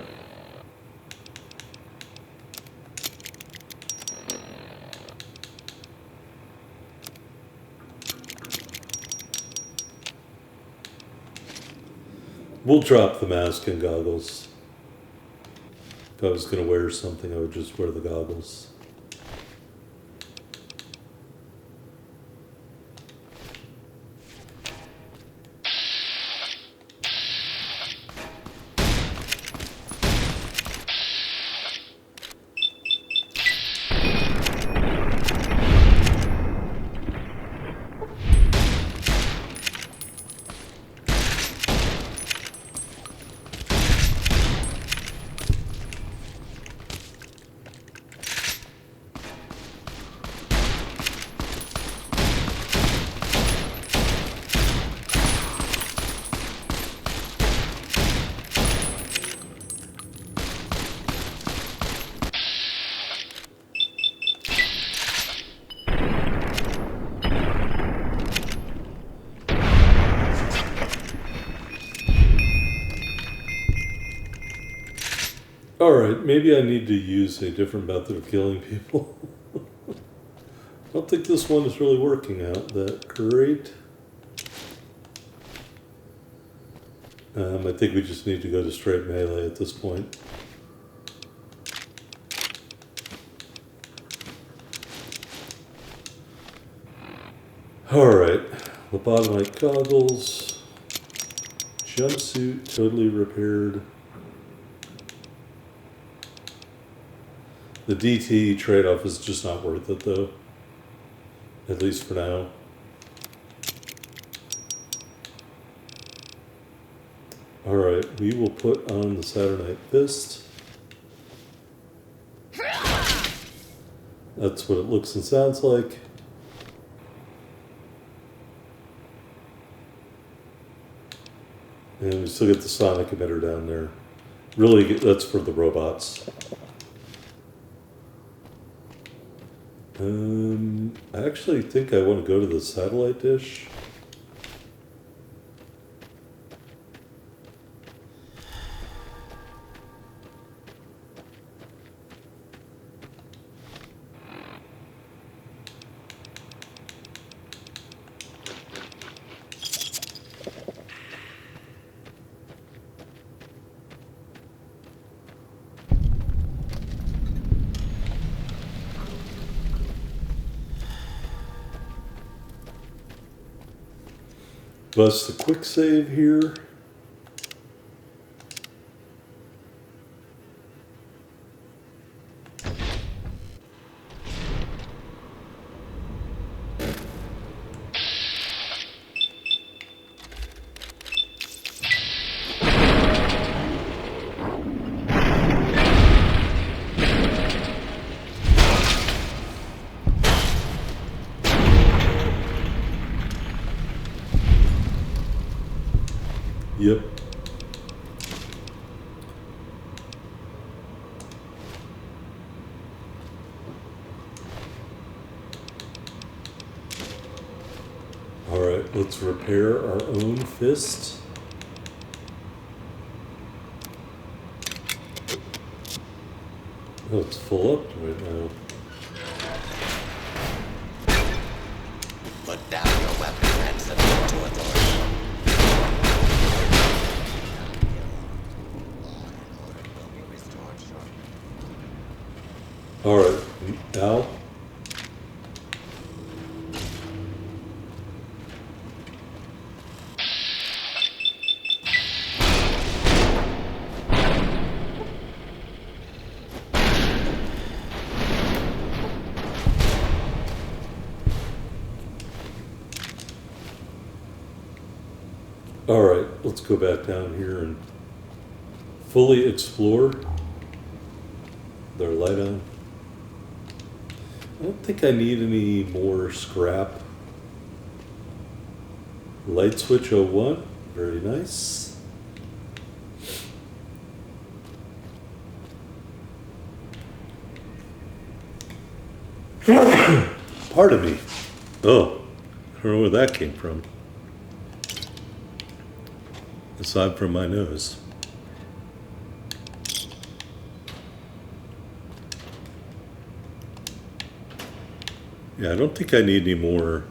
we'll drop the mask and goggles. If I was going to wear something, I would just wear the goggles. Alright, maybe I need to use a different method of killing people. I don't think this one is really working out that great. I think we just need to go to straight melee at this point. Alright, lobotomite goggles, jumpsuit totally repaired. The DT trade-off is just not worth it, though. At least for now. Alright, we will put on the Saturnite Fist. That's what it looks and sounds like. And we still get the sonic emitter down there. Really, that's for the robots. I actually think I want to go to the satellite dish. Bust the quick save here. Yep. All right, let's repair our own fist. Oh, it's full up right now. Put down your weapon and submit to authority. All right, Al. Alright, let's go back down here and fully explore. Their light on. I don't think I need any more scrap. Light switch 01, very nice. Pardon me. Oh, I don't know where that came from. Aside from my nose. Yeah, I don't think I need any more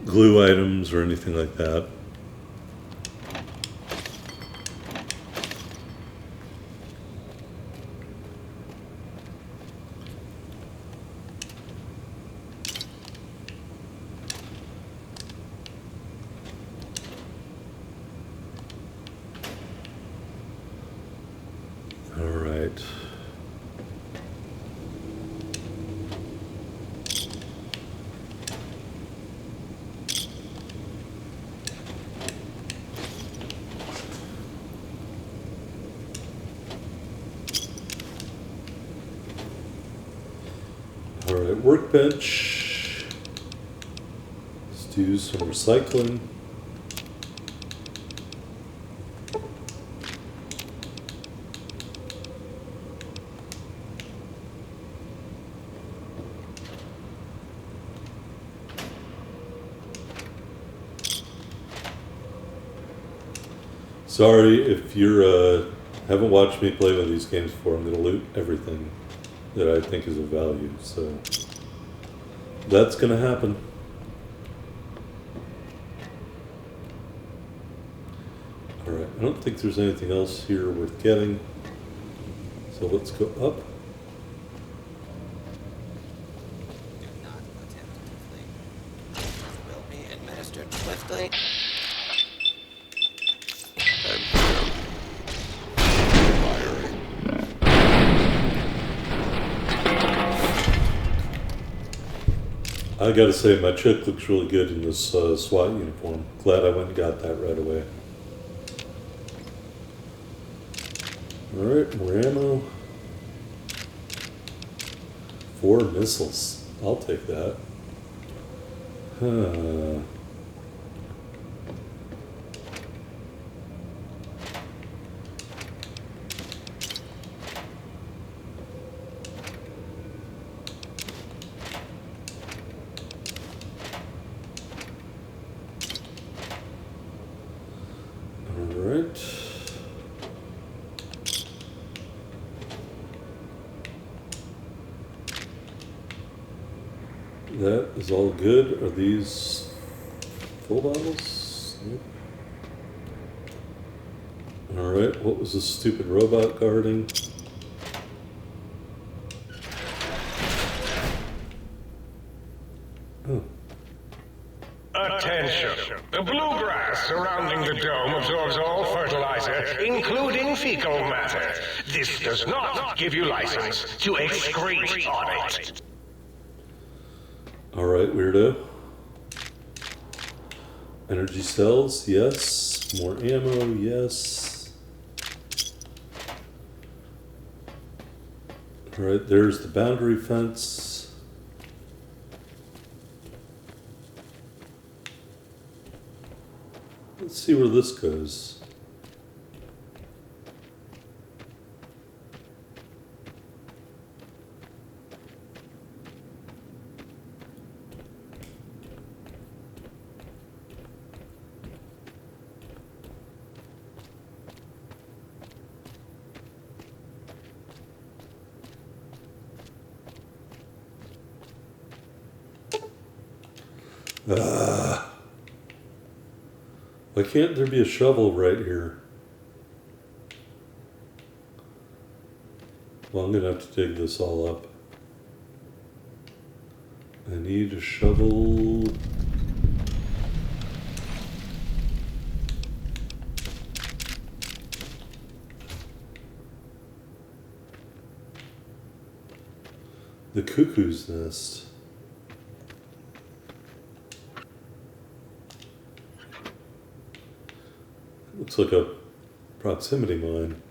glue items or anything like that. All right. All right, workbench. Let's do some recycling. Sorry if you're haven't watched me play one of these games before. I'm going to loot everything that I think is of value, so that's going to happen. All right, I don't think there's anything else here worth getting, so let's go up. If not, attempt swiftly. Will be administered swiftly. I gotta say, my chick looks really good in this SWAT uniform. Glad I went and got that right away. Alright, more ammo. 4 missiles. I'll take that. Huh. Alright. That is all good. Are these full bottles? Nope. Alright, what was this stupid robot guarding? Oh. Attention! The bluegrass surrounding the dome absorbs all fertilizer, including fecal matter. This does not give you license to excrete on it. Alright, weirdo. Energy cells, yes. More ammo, yes. Alright, there's the boundary fence. Let's see where this goes. Why can't there be a shovel right here? Well, I'm gonna have to dig this all up. I need a shovel. The cuckoo's nest. Looks like a proximity mine.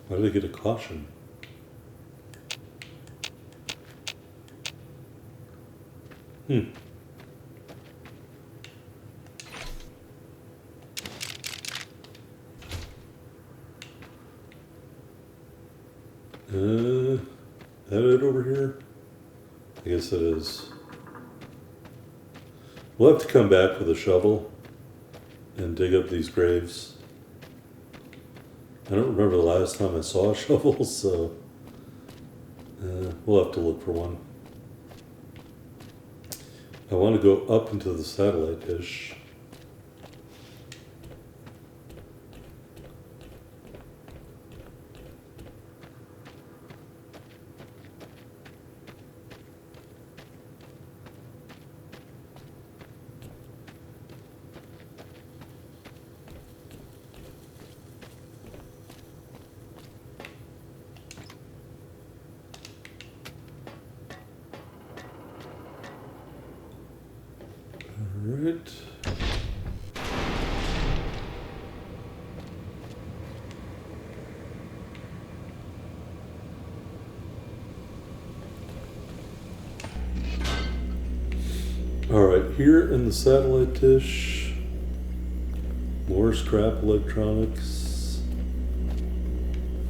Why did I get a caution? That it over here? I guess it is. We'll have to come back with a shovel and dig up these graves. I don't remember the last time I saw a shovel, so we'll have to look for one. I want to go up into the satellite dish. Alright. Alright, here in the satellite dish, more scrap electronics,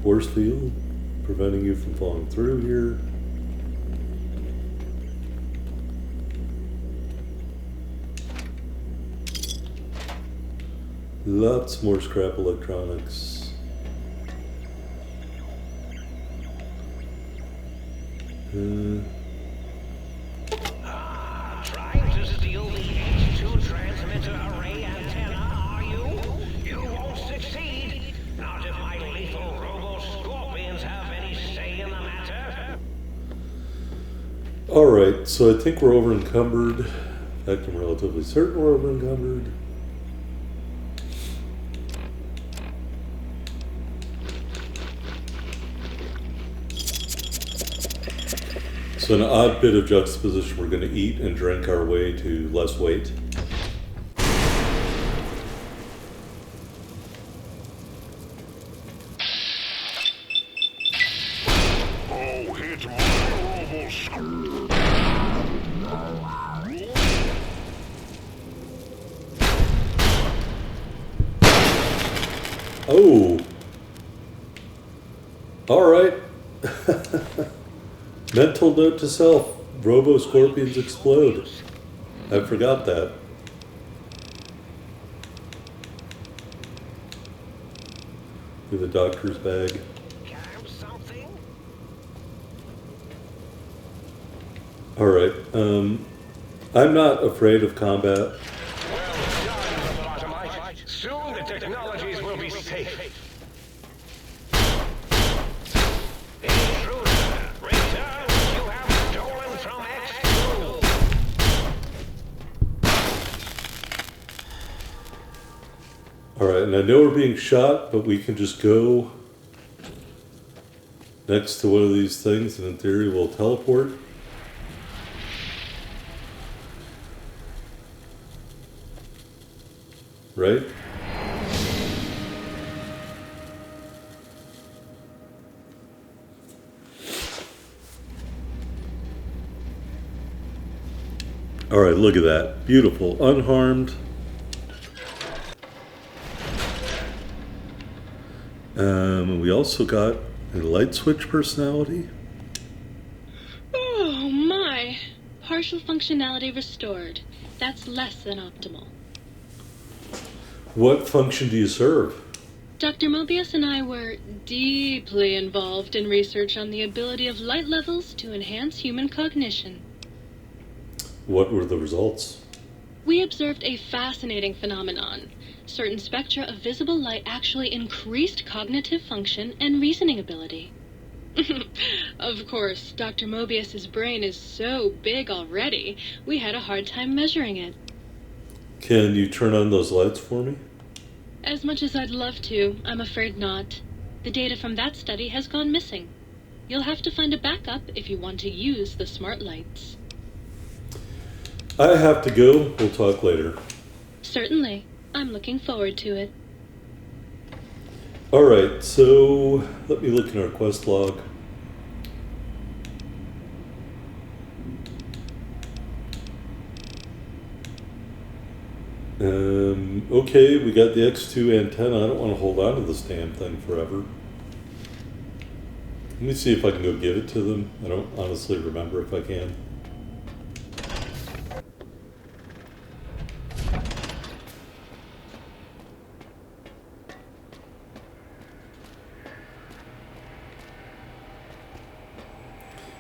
force field, preventing you from falling through here. Lots more scrap electronics. Trying to steal the H2 transmitter array antenna, are you? You won't succeed. Not if my lethal robo-scorpions have any say in the matter. Alright, so I think we're over encumbered. In fact, I'm relatively certain we're over encumbered. So an odd bit of juxtaposition, we're going to eat and drink our way to less weight. Oh, hit my robo-scoop. Oh! Alright. Mental note to self, robo-scorpions explode. I forgot that. Do the doctor's bag. Alright, I'm not afraid of combat. Well done, Lobotomite. Soon the technologies will be safe. Alright, and I know we're being shot, but we can just go next to one of these things, and in theory we'll teleport. Right? Alright, look at that. Beautiful. Unharmed. We also got a light switch personality. Oh my! Partial functionality restored. That's less than optimal. What function do you serve? Dr. Mobius and I were deeply involved in research on the ability of light levels to enhance human cognition. What were the results? We observed a fascinating phenomenon. Certain spectra of visible light actually increased cognitive function and reasoning ability. Of course, Dr. Mobius's brain is so big already, we had a hard time measuring it. Can you turn on those lights for me? As much as I'd love to, I'm afraid not. The data from that study has gone missing. You'll have to find a backup if you want to use the smart lights. I have to go. We'll talk later. Certainly. I'm looking forward to it. Alright, so let me look in our quest log. Okay, we got the X2 antenna. I don't want to hold on to this damn thing forever. Let me see if I can go give it to them. I don't honestly remember if I can.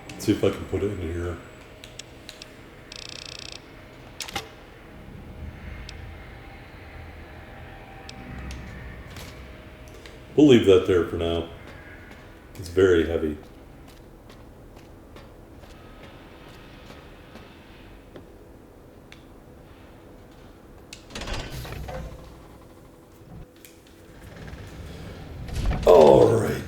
Let's see if I can put it in here. We'll leave that there for now. It's very heavy. All right.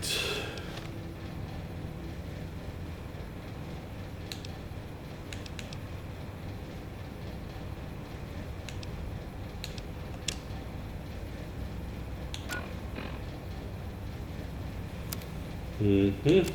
Mm-hmm.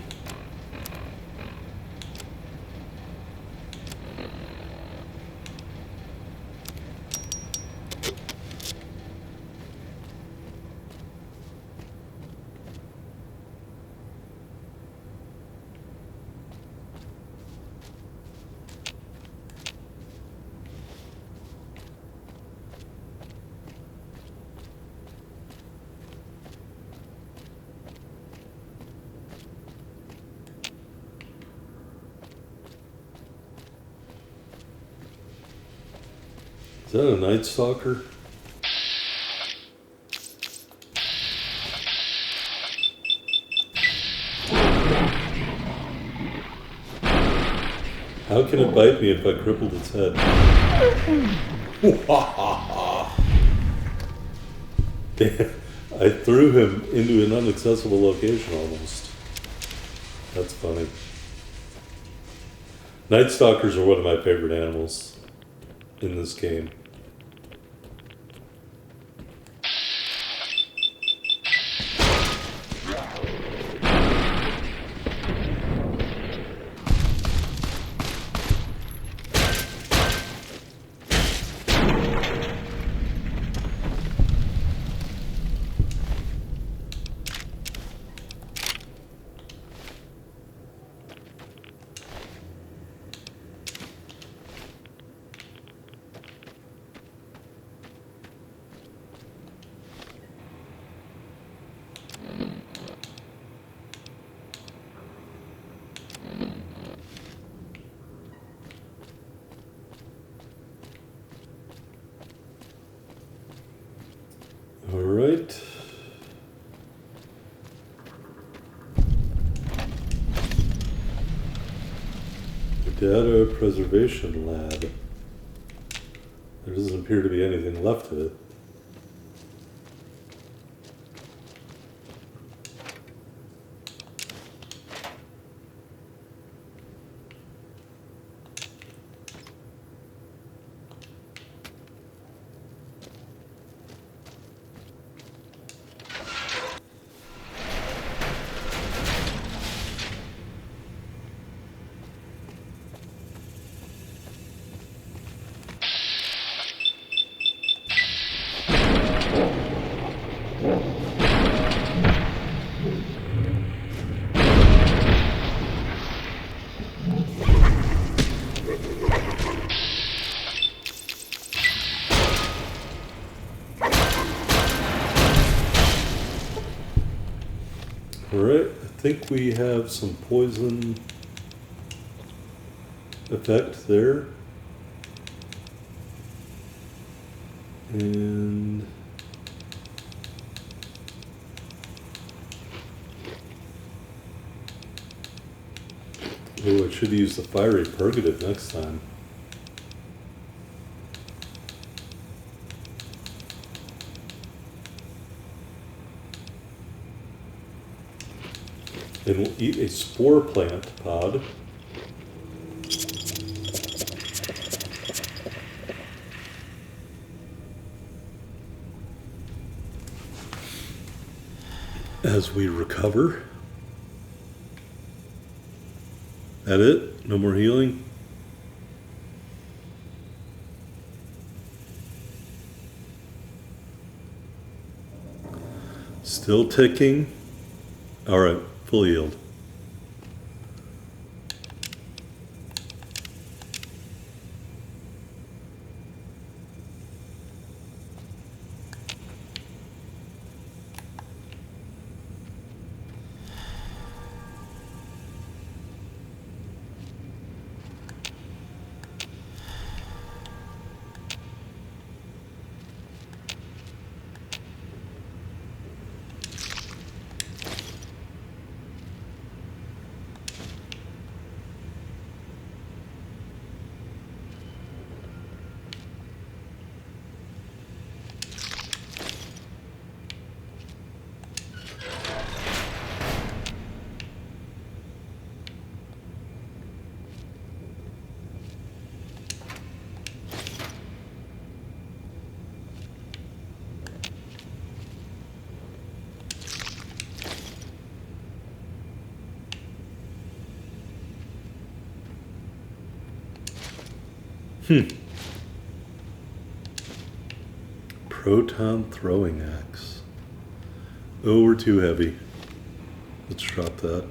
Is that a Night Stalker? How can it bite me if I crippled its head? Damn, I threw him into an inaccessible location almost. That's funny. Night Stalkers are one of my favorite animals in this game. All right. Data preservation lab. There doesn't appear to be anything left of it. Alright, I think we have some poison effect there. And oh, I should use the fiery purgative next time. And we'll eat a spore plant pod. As we recover. That it? No more healing? Still ticking. Alright, full healed. Proton throwing axe. Oh, we're too heavy. Let's drop that.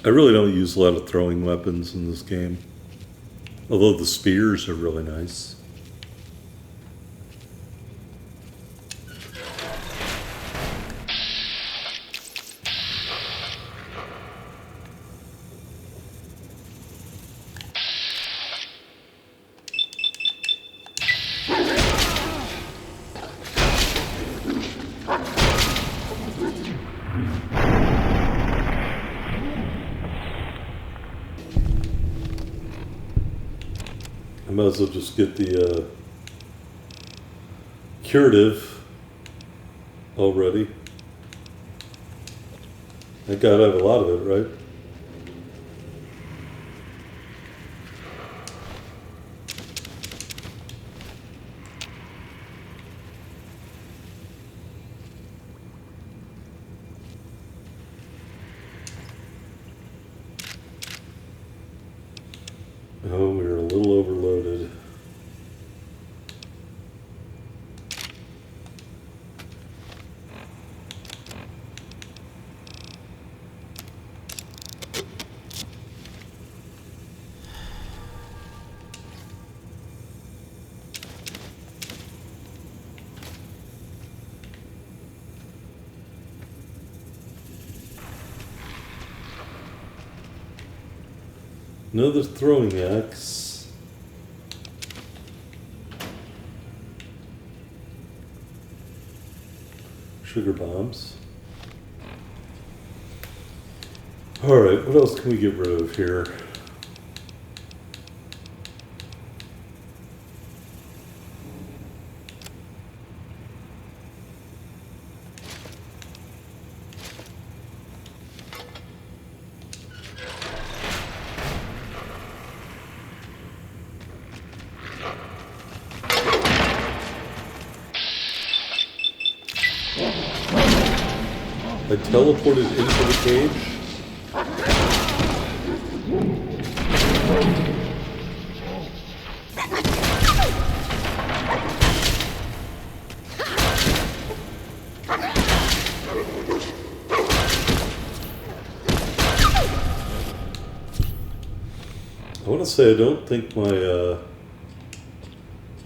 I really don't use a lot of throwing weapons in this game. Although the spears are really nice. I might as well just get the curative already. I gotta have a lot of it, right? Oh, we're a little overloaded. Another throwing axe. Sugar bombs. Alright, what else can we get rid of here? I teleported into the cage. I want to say I don't think my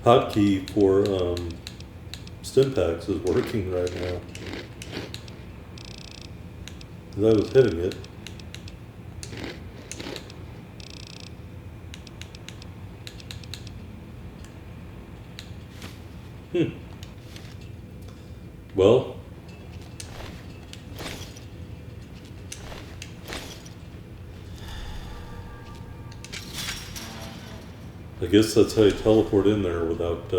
hotkey for Stimpaks is working right now. Because I was hitting it. Well. I guess that's how you teleport in there without,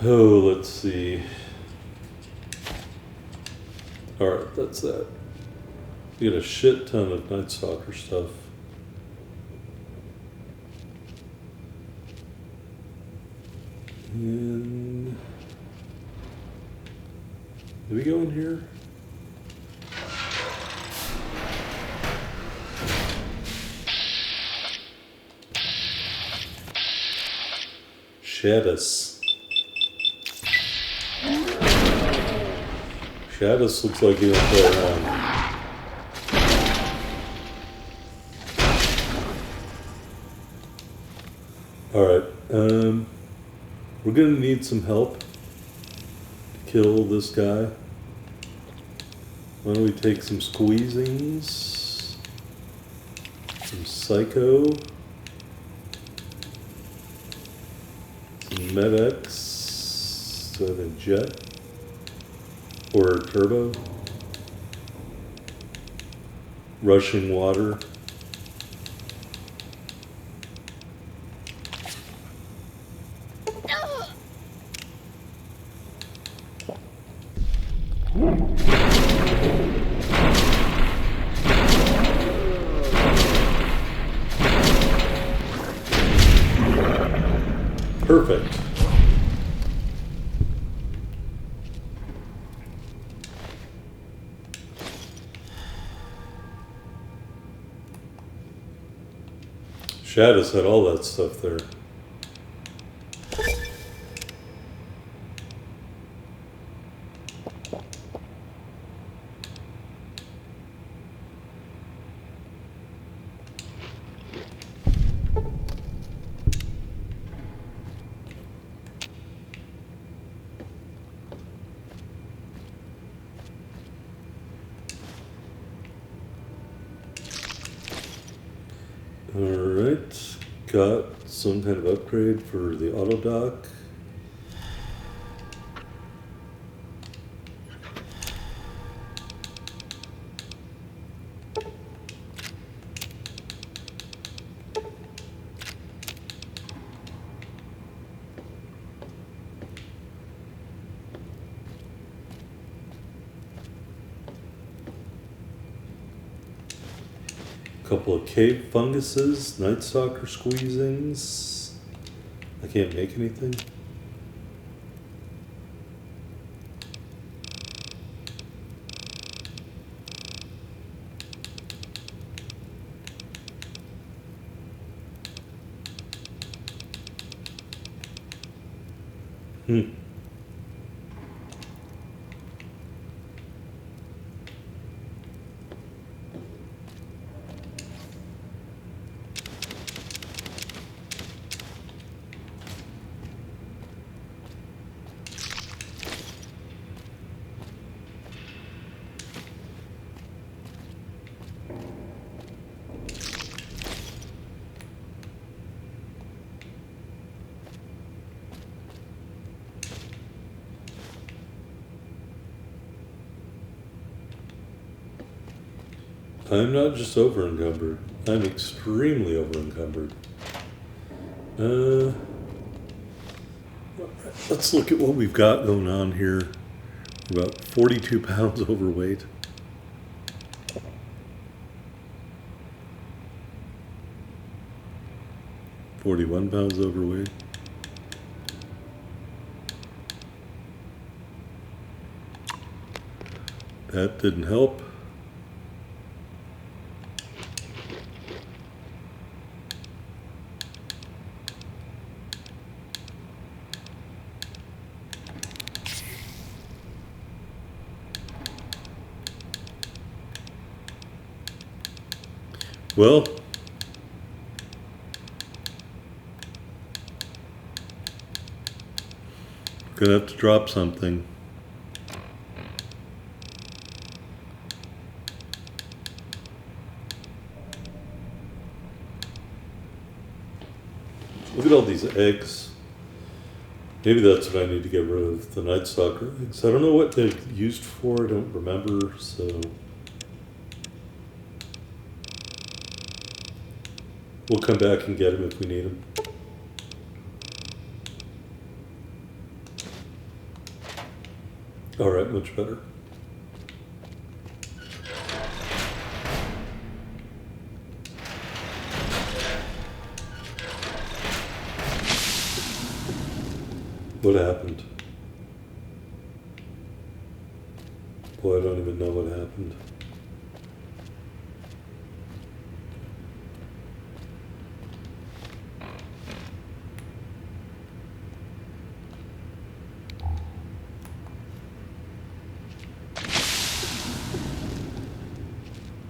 Oh, let's see. Alright, that's that. We got a shit ton of Night Stalker stuff. And do we go in here? Shadis. Shadis looks like he don't play around. Alright, we're gonna need some help to kill this guy. Why don't we take some squeezings, some psycho, some med-X, so the jet, or turbo, rushing water. Perfect. Shadis had all that stuff there. Alright, got some kind of upgrade for the auto dock. Couple of cave funguses, Night Stalker squeezings. I can't make anything. I'm not just over encumbered. I'm extremely over encumbered. Let's look at what we've got going on here. We're about 42 pounds overweight. £41 overweight. That didn't help. Well, gonna have to drop something. Look at all these eggs. Maybe that's what I need to get rid of, the Night Stalker eggs. I don't know what they're used for, I don't remember, so... We'll come back and get them if we need them. Alright, much better. What happened? Boy, I don't even know what happened.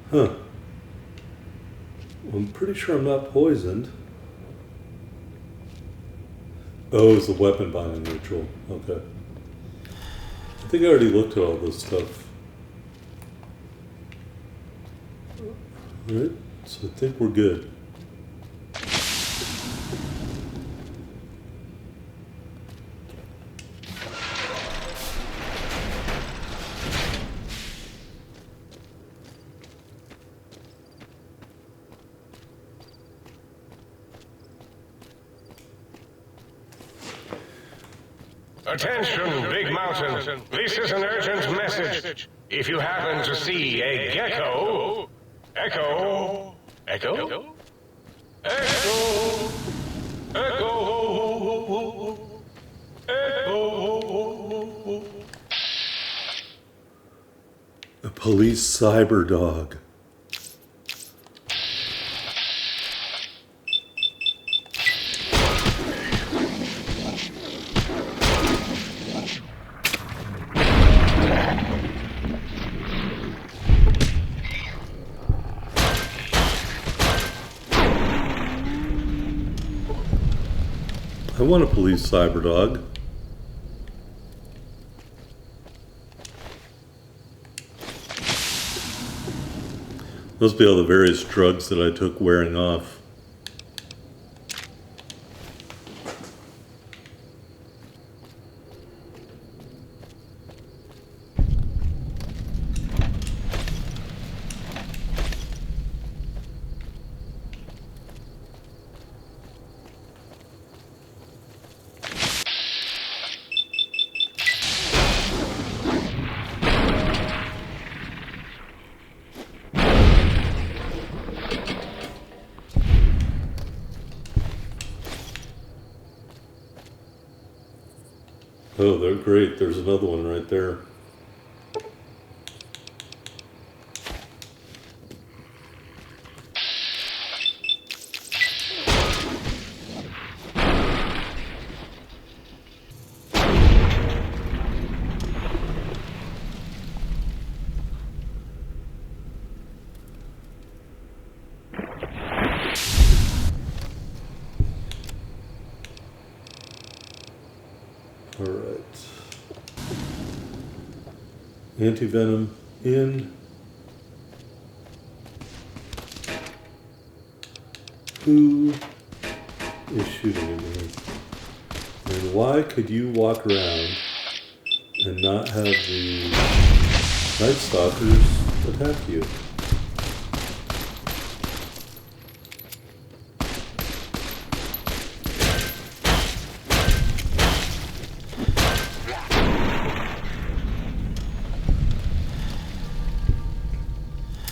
Huh. I'm pretty sure I'm not poisoned. Oh, it's a weapon binding ritual. Okay. I think I already looked at all this stuff. Alright, so I think we're good. Attention, Big Mountain. This is an urgent message. If you happen to see a gecko... Echo... Echo? Echo... Echo... Echo... A police cyber dog. I want a police cyber dog. Must be all the various drugs that I took wearing off. Oh, they're great. There's another one right there. Alright. Anti-venom in. Who is shooting at me? And why could you walk around and not have the Night Stalkers attack you?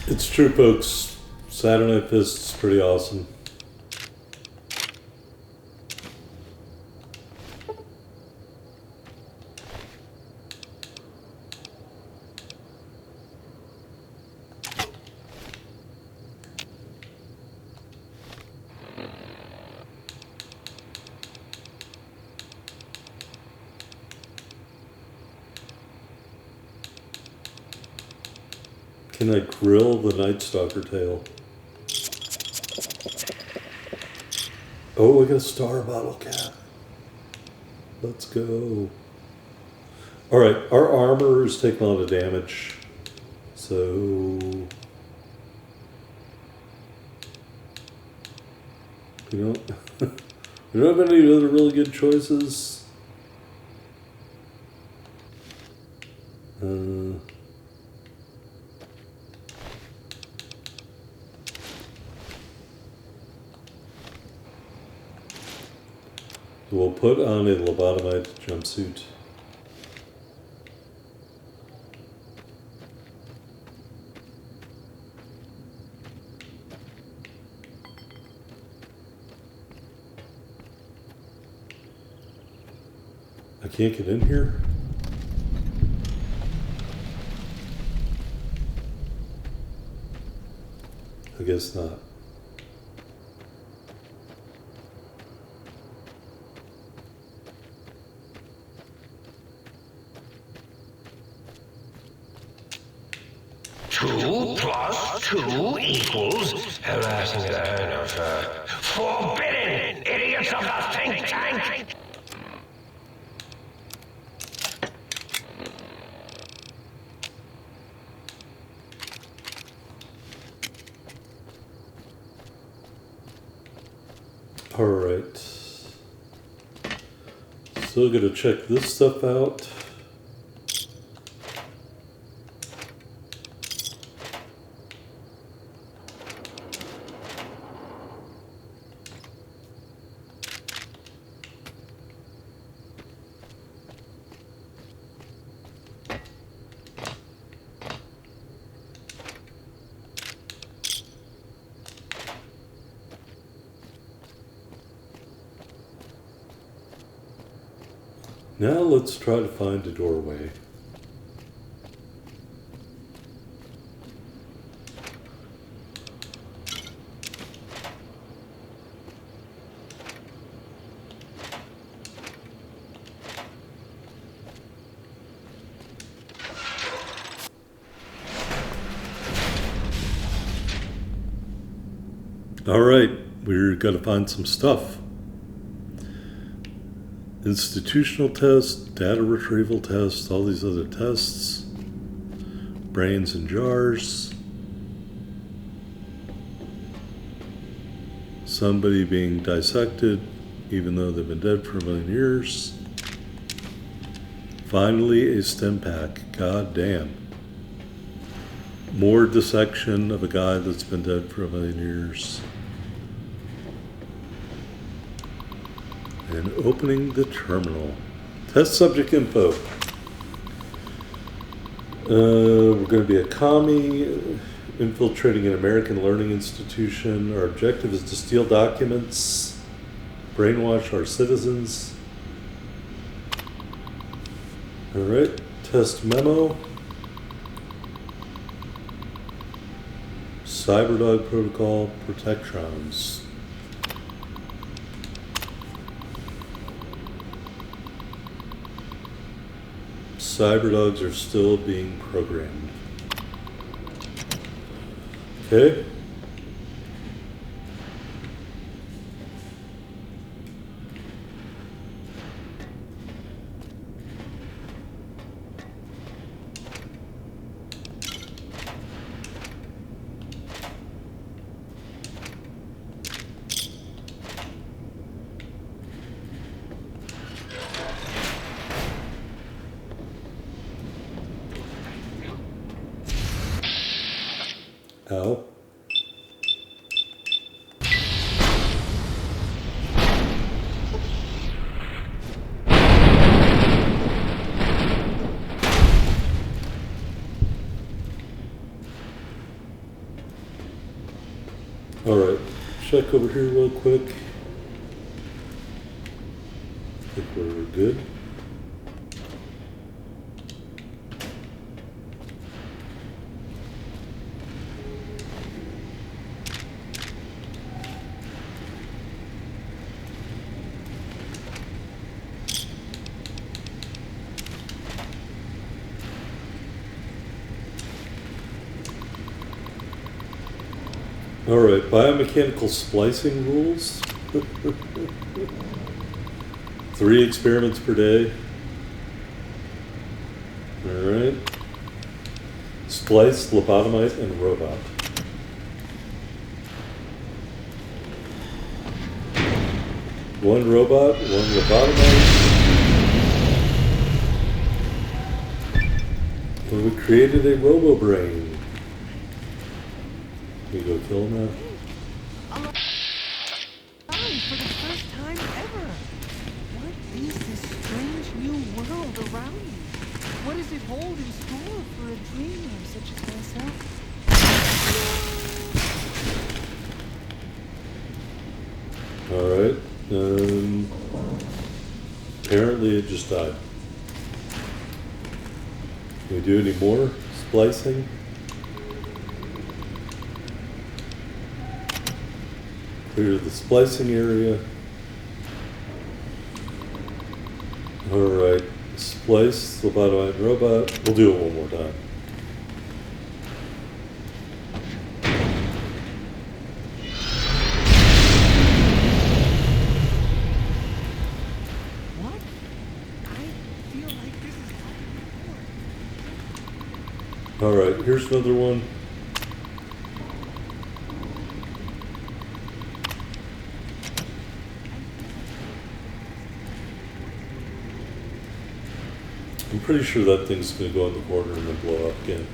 It's true, folks. Saturday Night Fist is pretty awesome. Can I grill the Night Stalker tail? Oh, we got a star bottle cap. Let's go. Alright, our armor is taking a lot of damage. So... you know, You don't have any other really good choices? We'll put on a lobotomite jumpsuit. I can't get in here? I guess not. Two plus two equals harassing the owner of forbidden idiots of the think tank. All right. Still gotta check this stuff out. Now let's try to find a doorway. All right, we're gonna find some stuff. Institutional test, data retrieval test, all these other tests. Brains in jars. Somebody being dissected, even though they've been dead for 1,000,000 years. Finally, a stim pack. God damn. More dissection of a guy that's been dead for 1,000,000 years. And opening the terminal. Test subject info. We're going to be a commie infiltrating an American learning institution. Our objective is to steal documents, brainwash our citizens. All right, test memo. Cyberdog protocol, Protectrons. Cyberdogs are still being programmed. Okay. Ow. All right, check over here real quick. I think we're good. All right, biomechanical splicing rules. 3 experiments per day. All right. Splice, lobotomite, and robot. One robot, one lobotomized. And we created a robo-brain. We go kill him now. For the first time ever. What is this strange new world around me? What does it hold in store for a dreamer such as myself? Alright. Apparently it just died. Can we do any more splicing? Clear the splicing area. Alright, splice, lobotomized robot. We'll do it one more time. What? I feel like this is happening before. Alright, here's another one. I'm pretty sure that thing's going to go in the corner and then blow up again.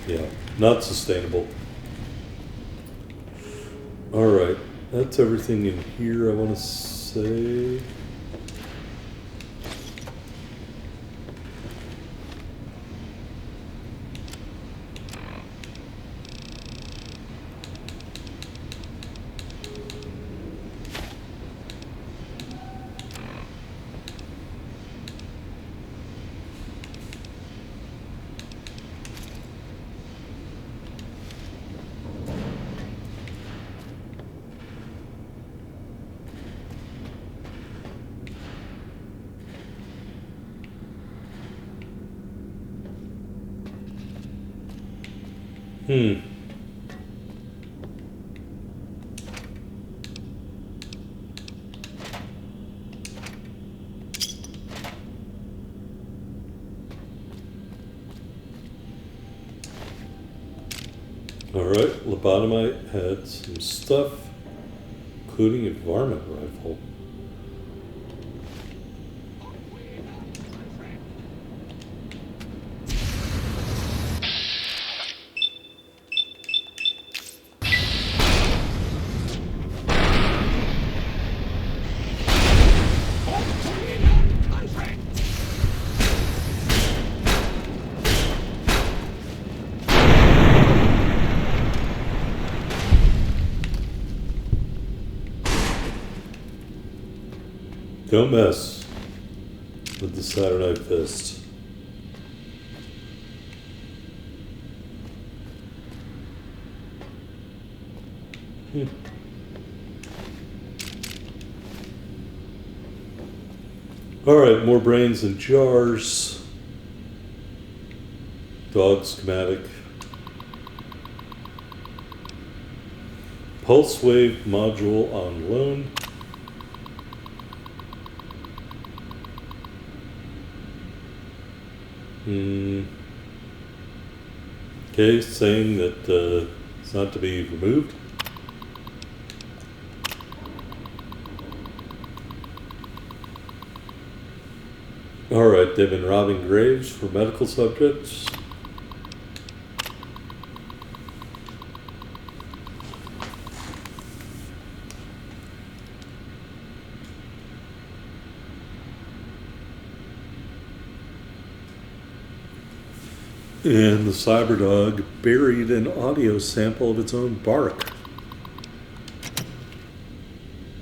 Yeah, not sustainable. Alright, that's everything in here I want to say. Alright, lobotomite had some stuff, including a varmint rifle. Don't mess with the Saturday Fist. Alright, more brains in jars. Dog schematic. Pulse wave module on loan. Okay, saying that it's not to be removed. Alright, they've been robbing graves for medical subjects. And the Cyberdog buried an audio sample of its own bark.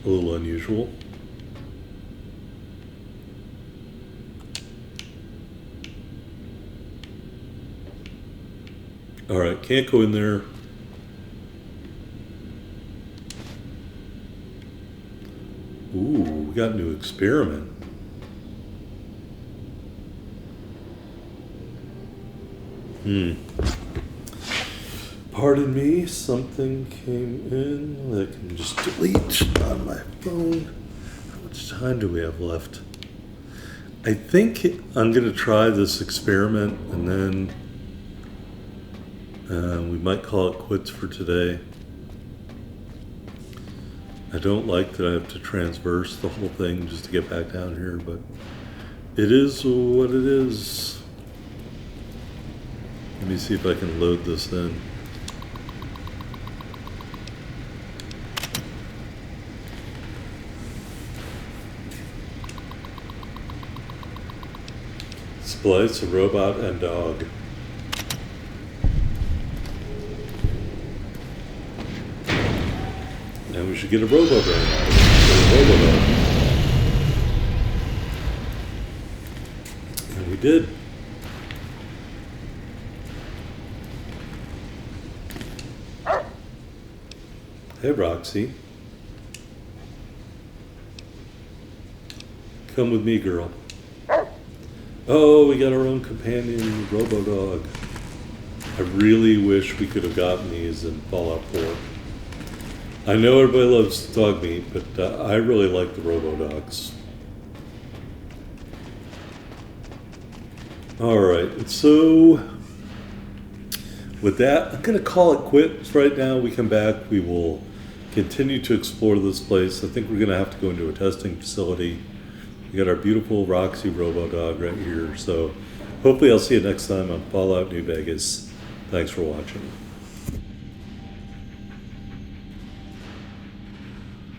A little unusual. Alright, can't go in there. Ooh, we got a new experiment. Pardon me, something came in that I can just delete on my phone. How much time do we have left? I think I'm going to try this experiment and then We might call it quits for today. I don't like that I have to transverse the whole thing just to get back down here, but it is what it is. Let me see if I can load this in. Splice, a robot, and dog. Now we should get a robo-brain out of it. Get a robo-dog. And we did. Hey, Roxy. Come with me, girl. Oh, we got our own companion robo-dog. I really wish we could have gotten these in Fallout 4. I know everybody loves dog meat, but I really like the robo-dogs. Alright, so with that, I'm going to call it quits right now. We come back, we will continue to explore this place. I think we're going to have to go into a testing facility. We got our beautiful Roxy robo-dog right here. So hopefully I'll see you next time on Fallout New Vegas. Thanks for watching.